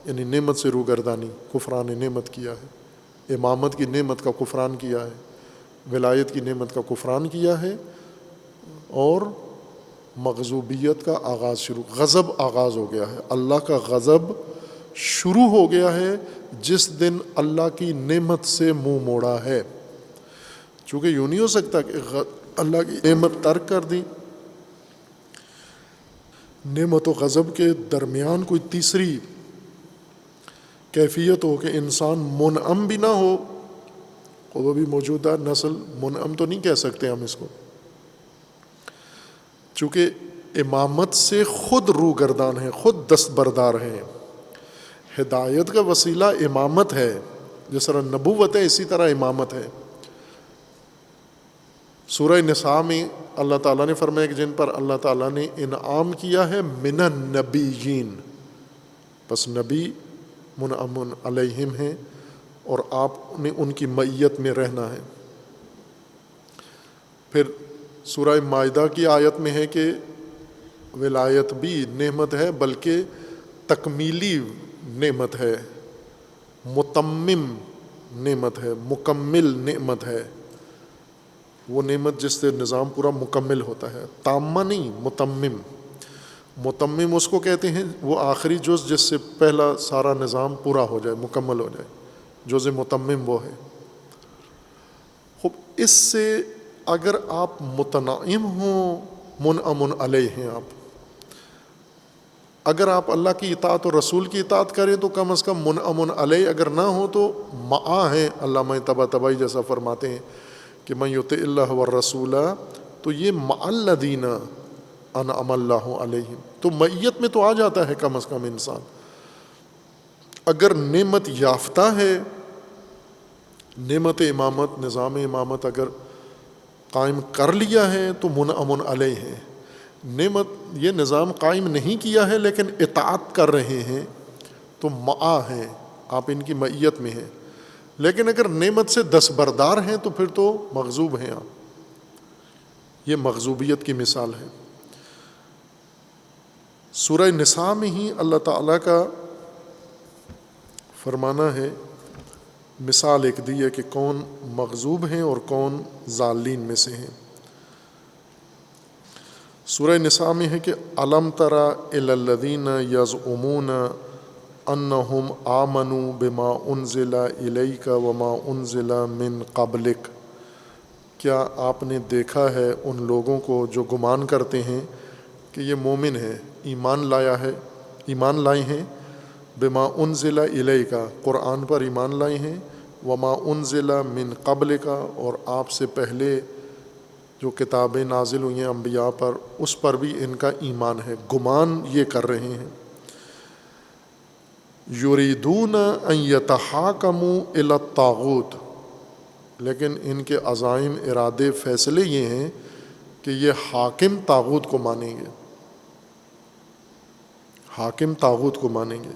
یعنی نعمت سے روگردانی، کفران نعمت کیا ہے، امامت کی نعمت کا کفران کیا ہے، ولایت کی نعمت کا کفران کیا ہے، اور مغضوبیت کا آغاز شروع، غضب آغاز ہو گیا ہے۔ اللہ کا غضب شروع ہو گیا ہے جس دن اللہ کی نعمت سے منہ موڑا ہے، چونکہ یوں نہیں ہو سکتا کہ اللہ کی نعمت ترک کر دی۔ نعمت و غضب کے درمیان کوئی تیسری کیفیت ہو کہ انسان منعم بھی نہ ہو وہ بھی موجودہ نسل منعم تو نہیں کہہ سکتے ہم اس کو، چونکہ امامت سے خود روگردان ہیں، خود دستبردار ہیں. ہدایت کا وسیلہ امامت ہے، جس طرح نبوت ہے اسی طرح امامت ہے. سورہ نساء میں اللہ تعالیٰ نے فرمایا کہ جن پر اللہ تعالیٰ نے انعام کیا ہے من النبیین، بس نبی منعم علیہم ہیں اور آپ نے ان کی معیت میں رہنا ہے. پھر سورہ مائدہ کی آیت میں ہے کہ ولایت بھی نعمت ہے، بلکہ تکمیلی نعمت ہے، متمم نعمت ہے، مکمل نعمت ہے. وہ نعمت جس سے نظام پورا مکمل ہوتا ہے، تامہ نہیں، متمم. متمم اس کو کہتے ہیں وہ آخری جز جس سے پہلا سارا نظام پورا ہو جائے، مکمل ہو جائے، جز متمم وہ ہے. خوب اس سے اگر آپ متنعم ہوں، منعم علیہ ہیں آپ، اگر آپ اللہ کی اطاعت اور رسول کی اطاعت کریں تو کم از کم منعم علیہ، اگر نہ ہو تو معا ہیں. علامہ طباطبائی جیسا فرماتے ہیں کہ من یطع اللہ والرسول، تو یہ مع الذین انعم اللہ علیہم، تو معیت میں تو آ جاتا ہے کم از کم انسان. اگر نعمت یافتہ ہے، نعمت امامت، نظام امامت اگر قائم کر لیا ہے تو منعم علیہ ہے. نعمت یہ نظام قائم نہیں کیا ہے لیکن اطاعت کر رہے ہیں تو معا ہیں، آپ ان کی معیت میں ہیں. لیکن اگر نعمت سے دستبردار ہیں تو پھر تو مغضوب ہیں آپ. یہ مغضوبیت کی مثال ہے. سورہ نساء میں ہی اللہ تعالیٰ کا فرمانا ہے، مثال ایک دی ہے کہ کون مغضوب ہیں اور کون ضالین میں سے ہیں. سورہ نساء میں ہے کہ الم تر الی الذین یزعمون انہم آمنوا بما انزل الیک وما انزل من قبلک. کیا آپ نے دیکھا ہے ان لوگوں کو جو گمان کرتے ہیں کہ یہ مومن ہے، ایمان لایا ہے، ایمان لائے ہیں، بما انزل الیک، قرآن پر ایمان لائے ہیں، وما انزل من قبلک، اور آپ سے پہلے جو کتابیں نازل ہوئی ہیں انبیاء پر اس پر بھی ان کا ایمان ہے. گمان یہ کر رہے ہیں. یریدون ان یتحاکموا الی الطاغوت، لیکن ان کے عزائم، ارادے، فیصلے یہ ہیں کہ یہ حاکم طاغوت کو مانیں گے، حاکم طاغوت کو مانیں گے.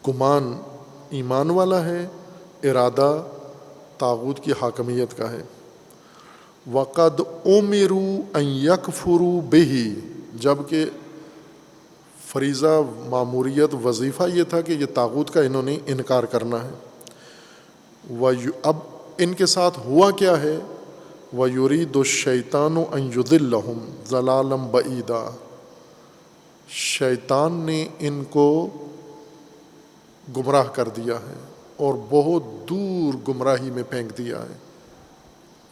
گمان ایمان والا ہے، ارادہ طاغوت کی حاکمیت کا ہے. وقد امروا ان یکفروا بہ، جبکہ فریضہ، ماموریت، وظیفہ یہ تھا کہ یہ طاغوت کا انہوں نے انکار کرنا ہے. اب ان کے ساتھ ہوا کیا ہے، وَيُرِيدُ الشَّيْطَانُ أَن يُضِلَّهُمْ ضَلَالًا بَعِيدًا، شیطان نے ان کو گمراہ کر دیا ہے اور بہت دور گمراہی میں پھینک دیا ہے.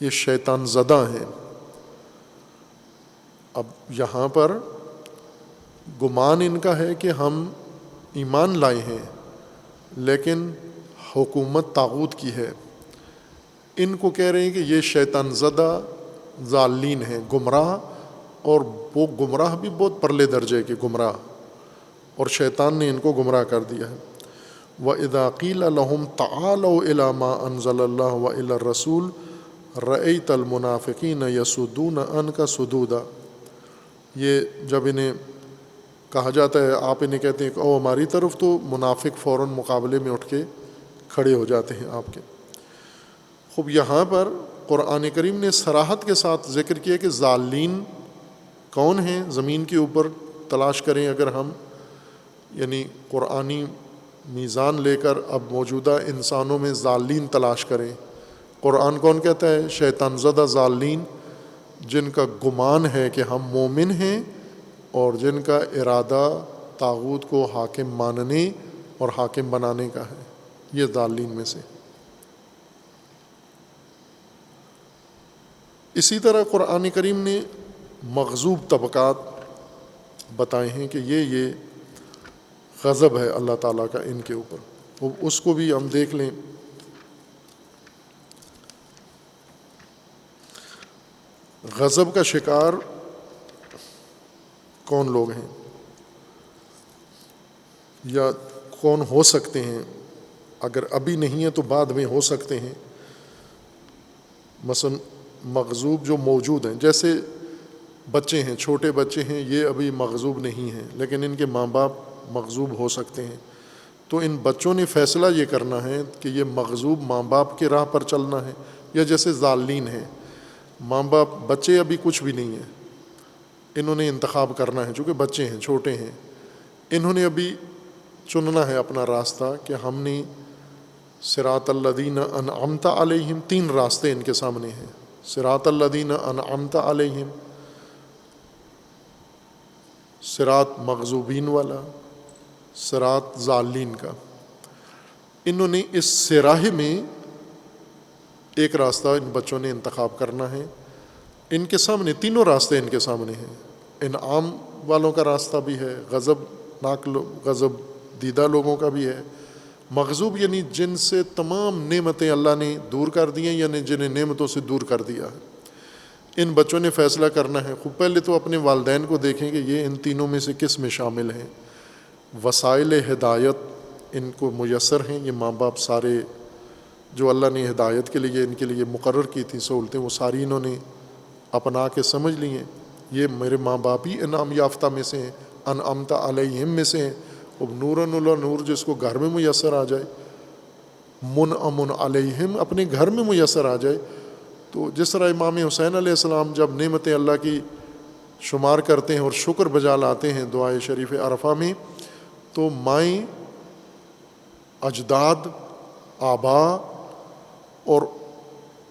یہ شیطان زدہ ہیں. اب یہاں پر گمان ان کا ہے کہ ہم ایمان لائے ہیں لیکن حکومت طاغوت کی ہے. ان کو کہہ رہے ہیں کہ یہ شیطان زدہ ضالین ہیں، گمراہ، اور وہ گمراہ بھی بہت پرلے درجے کے گمراہ، اور شیطان نے ان کو گمراہ کر دیا ہے. وَإِذَا قِيلَ لَهُمْ تَعَالَوْا إِلَىٰ مَا أَنزَلَ اللَّهُ وَإِلَى الرَّسُولِ رَأَيْتَ الْمُنَافِقِينَ يَصُدُّونَ عَنْكَ صُدُودًا. یہ جب انہیں کہا جاتا ہے، آپ انہیں کہتے ہیں کہ او ہماری طرف، تو منافق فوراً مقابلے میں اٹھ کے کھڑے ہو جاتے ہیں آپ کے. خوب یہاں پر قرآن کریم نے صراحت کے ساتھ ذکر کیا کہ ضالین کون ہیں. زمین کے اوپر تلاش کریں اگر ہم، یعنی قرآنی میزان لے کر اب موجودہ انسانوں میں ضالین تلاش کریں. قرآن کون کہتا ہے؟ شیطان زدہ ضالین، جن کا گمان ہے کہ ہم مومن ہیں اور جن کا ارادہ طاغوت کو حاکم ماننے اور حاکم بنانے کا ہے. یہ ضالین میں سے. اسی طرح قرآن کریم نے مغضوب طبقات بتائے ہیں کہ یہ غضب ہے اللہ تعالیٰ کا ان کے اوپر. اس کو بھی ہم دیکھ لیں. غضب کا شکار کون لوگ ہیں یا کون ہو سکتے ہیں؟ اگر ابھی نہیں ہے تو بعد میں ہو سکتے ہیں. مثلا مغضوب جو موجود ہیں، جیسے بچے ہیں، چھوٹے بچے ہیں، یہ ابھی مغضوب نہیں ہیں لیکن ان کے ماں باپ مغضوب ہو سکتے ہیں. تو ان بچوں نے فیصلہ یہ کرنا ہے کہ یہ مغضوب ماں باپ کے راہ پر چلنا ہے، یا جیسے ضالین ہیں، ماں باپ، بچے ابھی کچھ بھی نہیں ہیں، انہوں نے انتخاب کرنا ہے، چونکہ بچے ہیں، چھوٹے ہیں، انہوں نے ابھی چننا ہے اپنا راستہ کہ ہم نے صراط الذین انعمت علیہم، 3 راستے ان کے سامنے ہیں، صراط الذین انعمت علیہم، صراط مغضوبین والا، صراط ضالین کا. انہوں نے اس صراح میں ایک راستہ ان بچوں نے انتخاب کرنا ہے. ان کے سامنے تینوں راستے ان کے سامنے ہیں. انعام والوں کا راستہ بھی ہے، غضب دیدہ لوگوں کا بھی ہے، مغضوب یعنی جن سے تمام نعمتیں اللہ نے دور کر دی ہیں، یعنی جنہیں نعمتوں سے دور کر دیا ہے. ان بچوں نے فیصلہ کرنا ہے. خوب پہلے تو اپنے والدین کو دیکھیں کہ یہ ان تینوں میں سے کس میں شامل ہیں. وسائل ہدایت ان کو میسر ہیں، یہ ماں باپ سارے جو اللہ نے ہدایت کے لیے ان کے لیے مقرر کی تھی سہولتیں، وہ ساری انہوں نے اپنا کے سمجھ لی ہیں. یہ میرے ماں باپ ہی انعام یافتہ میں سے ہیں، انعمت علیہم میں سے ہیں. اب نورن اللہ نور جس کو گھر میں میسر آ جائے، منعم علیہم اپنے گھر میں میسر آ جائے. تو جس طرح امام حسین علیہ السلام جب نعمتیں اللہ کی شمار کرتے ہیں اور شکر بجا لاتے ہیں دعائے شریف عرفہ میں، تو مائیں، اجداد، آبا اور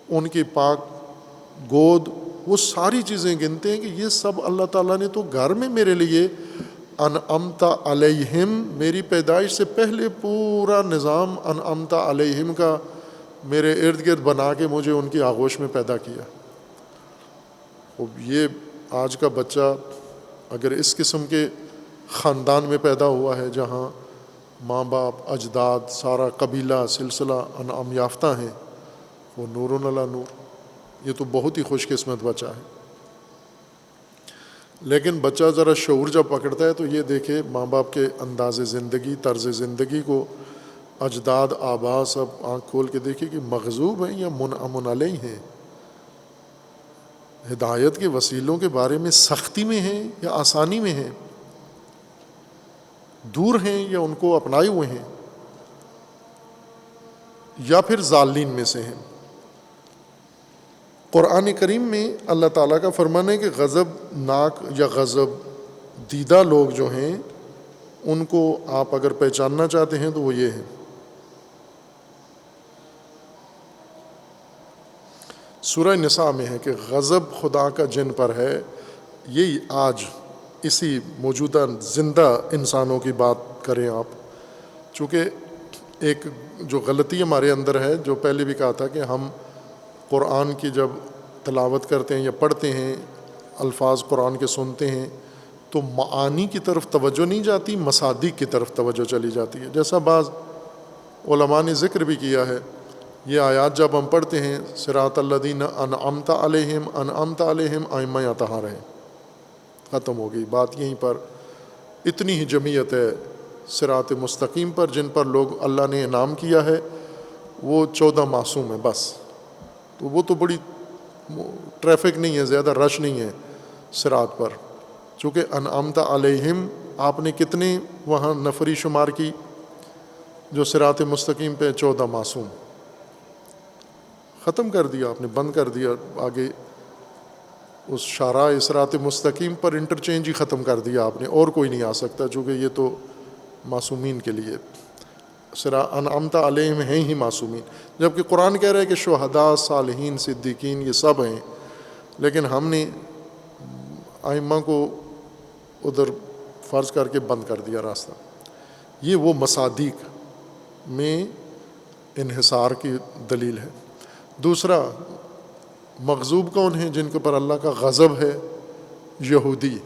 ان کی پاک گود، وہ ساری چیزیں گنتے ہیں کہ یہ سب اللہ تعالیٰ نے تو گھر میں میرے لیے انعمت علیہم، میری پیدائش سے پہلے پورا نظام انعمت علیہم کا میرے ارد گرد بنا کے مجھے ان کی آغوش میں پیدا کیا. اب یہ آج کا بچہ اگر اس قسم کے خاندان میں پیدا ہوا ہے جہاں ماں باپ، اجداد، سارا قبیلہ، سلسلہ انعام یافتہ ہیں، وہ نور علی نور، یہ تو بہت ہی خوش قسمت بچہ ہے. لیکن بچہ ذرا شعور جب پکڑتا ہے تو یہ دیکھے ماں باپ کے انداز زندگی، طرز زندگی کو، اجداد، آبا، سب آنکھ کھول کے دیکھے کہ مغضوب ہیں یا منعم علیہ ہیں، ہدایت کے وسیلوں کے بارے میں سختی میں ہیں یا آسانی میں ہیں، دور ہیں یا ان کو اپنائے ہوئے ہیں، یا پھر ضالین میں سے ہیں. قرآن کریم میں اللہ تعالیٰ کا فرمان ہے کہ غضب ناک یا غضب دیدہ لوگ جو ہیں ان کو آپ اگر پہچاننا چاہتے ہیں تو وہ یہ ہیں. سورہ نساء میں ہے کہ غضب خدا کا جن پر ہے. یہی آج اسی موجودہ زندہ انسانوں کی بات کریں آپ، چونکہ ایک جو غلطی ہمارے اندر ہے، جو پہلے بھی کہا تھا کہ ہم قرآن کی جب تلاوت کرتے ہیں یا پڑھتے ہیں، الفاظ قرآن کے سنتے ہیں تو معانی کی طرف توجہ نہیں جاتی، مصادیق کی طرف توجہ چلی جاتی ہے. جیسا بعض علماء نے ذکر بھی کیا ہے، یہ آیات جب ہم پڑھتے ہیں صراط الذین انعمت علیہم، انعمت علیہم ائمہ اطہارہ ہے، ختم ہو گئی بات یہیں پر. اتنی ہی جمعیت ہے صراط مستقیم پر جن پر لوگ اللہ نے انعام کیا ہے، وہ 14 معصوم ہیں بس. تو وہ تو بڑی ٹریفک نہیں ہے، زیادہ رش نہیں ہے صراط پر، چونکہ انعمت علیہم آپ نے کتنے وہاں نفری شمار کی جو صراط مستقیم پہ 14 معصوم، ختم کر دیا آپ نے، بند کر دیا. آگے اس شاہراہ صراط مستقیم پر انٹرچینج ہی ختم کر دیا آپ نے، اور کوئی نہیں آ سکتا، چونکہ یہ تو معصومین کے لیے انعمت علیہم ہیں ہی معصومین. جبکہ قرآن کہہ رہا ہے کہ شہداء، صالحین، صدیقین یہ سب ہیں، لیکن ہم نے ائمہ کو ادھر فرض کر کے بند کر دیا راستہ. یہ وہ مصادیق میں انحصار کی دلیل ہے. دوسرا، مغضوب کون ہیں؟ جن کے پر اللہ کا غضب ہے، یہودی.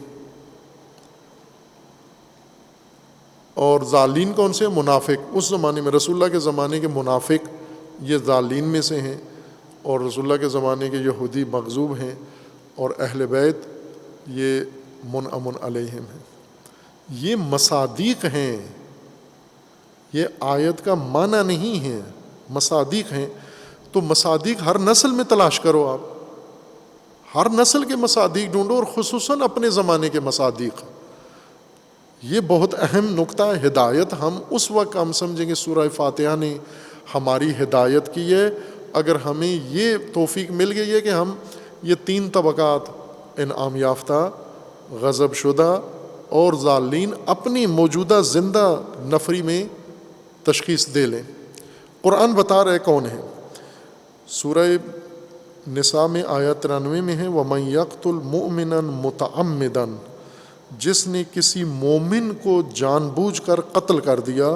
اور ضالین کون سے؟ منافق. اس زمانے میں رسول اللہ کے زمانے کے منافق یہ ضالین میں سے ہیں، اور رسول اللہ کے زمانے کے یہودی مغضوب ہیں. اور اہل بیت یہ منعم علیہم ہیں. یہ مصادیق ہیں، یہ آیت کا معنی نہیں ہے، مصادیق ہیں. تو مصادیق ہر نسل میں تلاش کرو، آپ ہر نسل کے مصادیق ڈھونڈو، اور خصوصاً اپنے زمانے کے مصادیق. یہ بہت اہم نقطہ ہے. ہدایت ہم اس وقت ہم سمجھیں گے سورہ فاتحہ نے ہماری ہدایت کی ہے اگر ہمیں یہ توفیق مل گئی ہے کہ ہم یہ 3 طبقات، انعام یافتہ، غضب شدہ اور ضالین، اپنی موجودہ زندہ نفری میں تشخیص دے لیں. قرآن بتا رہے کون ہے. سورہ نساء میں آیت 93 میں ہے وَمَن يَقْتُلْ مُؤْمِنًا مُتَعَمِّدًا، جس نے کسی مومن کو جان بوجھ کر قتل کر دیا،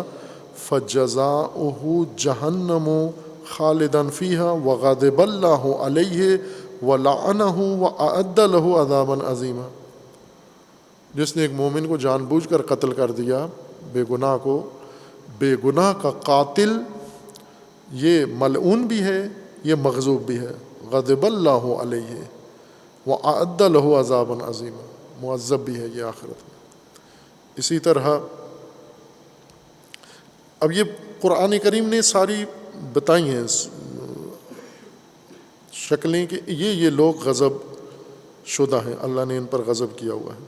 فَجَزَاؤُهُ جَهَنَّمُ خَالِدًا فِيهَا وَغَضِبَ اللَّهُ عَلَيْهِ وَلَعَنَهُ وَأَعَدَّ لَهُ عَذَابًا عَظِيمًا. جس نے ایک مومن کو جان بوجھ کر قتل کر دیا، بے گناہ کو، بے گناہ کا قاتل یہ ملعون بھی ہے، یہ مغضوب بھی ہے. غضب اللہ علیہ وَأَعَدَّ لَهُ عَذَابًا عَظِيمًا، معذب بھی ہے یہ آخرت میں. اسی طرح اب یہ قرآن کریم نے ساری بتائی ہیں شکلیں کہ یہ لوگ غضب شدہ ہیں، اللہ نے ان پر غضب کیا ہوا ہے.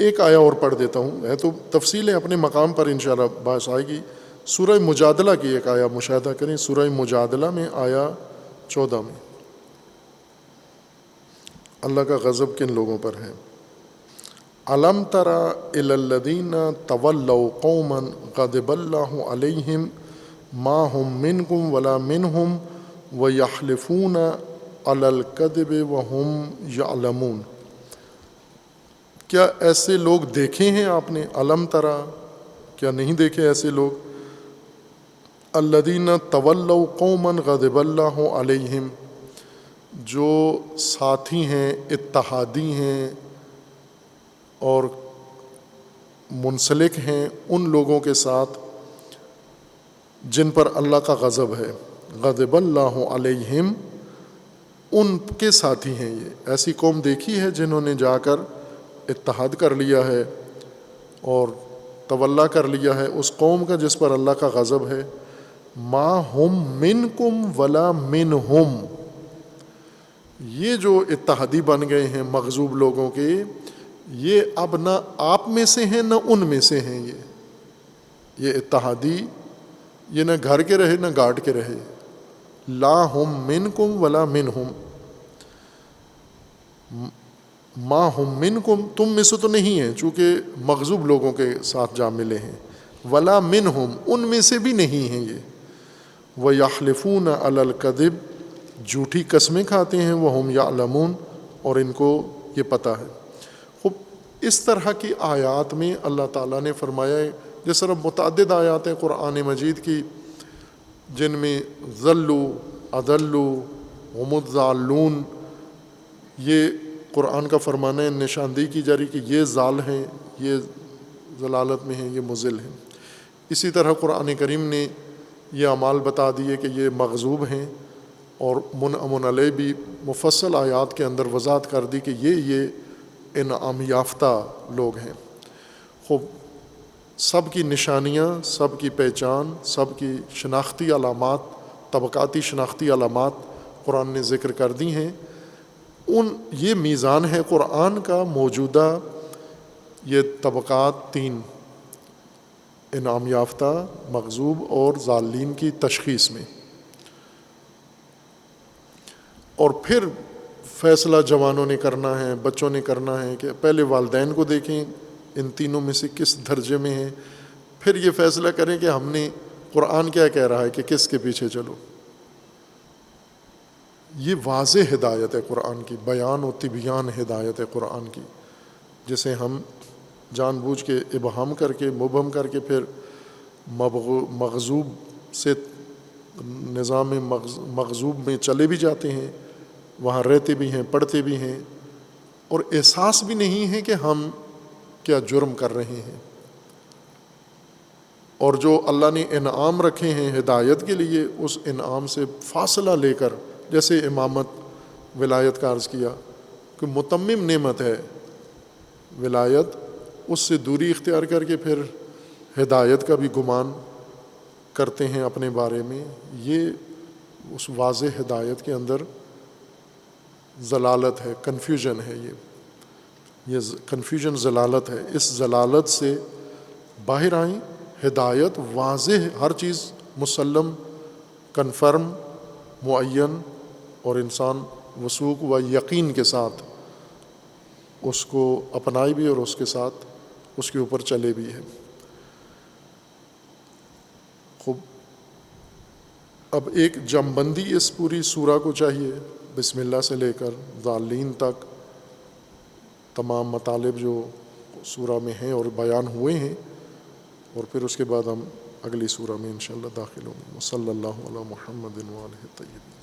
ایک آیا اور پڑھ دیتا ہوں، ہے تو تفصیلیں اپنے مقام پر انشاءاللہ بحث آئے گی. سورہ مجادلہ کی ایک آیا مشاہدہ کریں. سورہ مجادلہ میں آیا 14 میں اللہ کا غضب کن لوگوں پر ہے. الم تر الی الذین تولوا قوما غضب اللہ علیہم ما هم منکم ولا منہم ویحلفون علی الکذب وهم یعلمون. کیا ایسے لوگ دیکھے ہیں آپ نے؟ الم ترا، کیا نہیں دیکھے ایسے لوگ؟ الذین تولوا قوما غضب اللہ علیہم، جو ساتھی ہیں، اتحادی ہیں اور منسلک ہیں ان لوگوں کے ساتھ جن پر اللہ کا غضب ہے. غضب اللہ علیہم، ان کے ساتھی ہیں. یہ ایسی قوم دیکھی ہے جنہوں نے جا کر اتحاد کر لیا ہے اور تولا کر لیا ہے اس قوم کا جس پر اللہ کا غضب ہے. ما ہم منکم ولا منہم، یہ جو اتحادی بن گئے ہیں مغضوب لوگوں کے، یہ اب نہ آپ میں سے ہیں نہ ان میں سے ہیں. یہ اتحادی یہ نہ گھر کے رہے نہ گاٹ کے رہے. لا ہم منکم ولا منہم، ما ہم منکم، تم میں سے تو نہیں ہیں چونکہ مغضوب لوگوں کے ساتھ جا ملے ہیں. ولا منہم، ان میں سے بھی نہیں ہیں یہ. وَيَحْلِفُونَ عَلَى الْكَذِبِ، جھوٹی قسمیں کھاتے ہیں. وَهُمْ يَعْلَمُونَ، اور ان کو یہ پتہ ہے. خوب اس طرح کی آیات میں اللہ تعالیٰ نے فرمایا ہے، جس طرح متعدد آیات ہیں قرآن مجید کی جن میں ضلوا، اضلوا، ہم الضالون، یہ قرآن کا فرمانا ہے، نشاندہی کی جا رہی کہ یہ ضال ہیں، یہ ضلالت میں ہیں، یہ مضل ہیں. اسی طرح قرآن کریم نے یہ اعمال بتا دیے کہ یہ مغضوب ہیں، اور منعم علیہ بھی مفصل آیات کے اندر وضاحت کر دی کہ یہ انعام یافتہ لوگ ہیں. خوب سب کی نشانیاں، سب کی پہچان، سب کی شناختی علامات، طبقاتی شناختی علامات قرآن نے ذکر کر دی ہیں. یہ میزان ہے قرآن کا موجودہ، یہ طبقات 3، انعام یافتہ، مغضوب اور ضالین کی تشخیص میں. اور پھر فیصلہ جوانوں نے کرنا ہے، بچوں نے کرنا ہے کہ پہلے والدین کو دیکھیں ان تینوں میں سے کس درجے میں ہیں، پھر یہ فیصلہ کریں کہ ہم نے قرآن کیا کہہ رہا ہے کہ کس کے پیچھے چلو. یہ واضح ہدایت ہے قرآن کی، بیان و تبیان ہدایت ہے قرآن کی، جسے ہم جان بوجھ کے ابہام کر کے، مبہم کر کے پھر مغضوب سے نظام مغضوب میں چلے بھی جاتے ہیں، وہاں رہتے بھی ہیں، پڑھتے بھی ہیں، اور احساس بھی نہیں ہے کہ ہم کیا جرم کر رہے ہیں. اور جو اللہ نے انعام رکھے ہیں ہدایت کے لیے، اس انعام سے فاصلہ لے کر، جیسے امامت ولایت کا عرض کیا کہ متمم نعمت ہے ولایت، اس سے دوری اختیار کر کے پھر ہدایت کا بھی گمان کرتے ہیں اپنے بارے میں، یہ اس واضح ہدایت کے اندر ضلالت ہے، کنفیوژن ہے، یہ کنفیوژن ضلالت ہے۔ اس ضلالت سے باہر آئیں، ہدایت واضح، ہر چیز مسلم، کنفرم، معین، اور انسان وثوق و یقین کے ساتھ اس کو اپنائے بھی اور اس کے ساتھ اس کے اوپر چلے بھی ہے۔ خوب، اب ایک جمع بندی اس پوری سورہ کو چاہیے، بسم اللہ سے لے کر ضالین تک تمام مطالب جو سورہ میں ہیں اور بیان ہوئے ہیں، اور پھر اس کے بعد ہم اگلی سورہ میں انشاءاللہ داخل ہوں گے۔ صلی اللہ علی محمد و آلہ الطیبین۔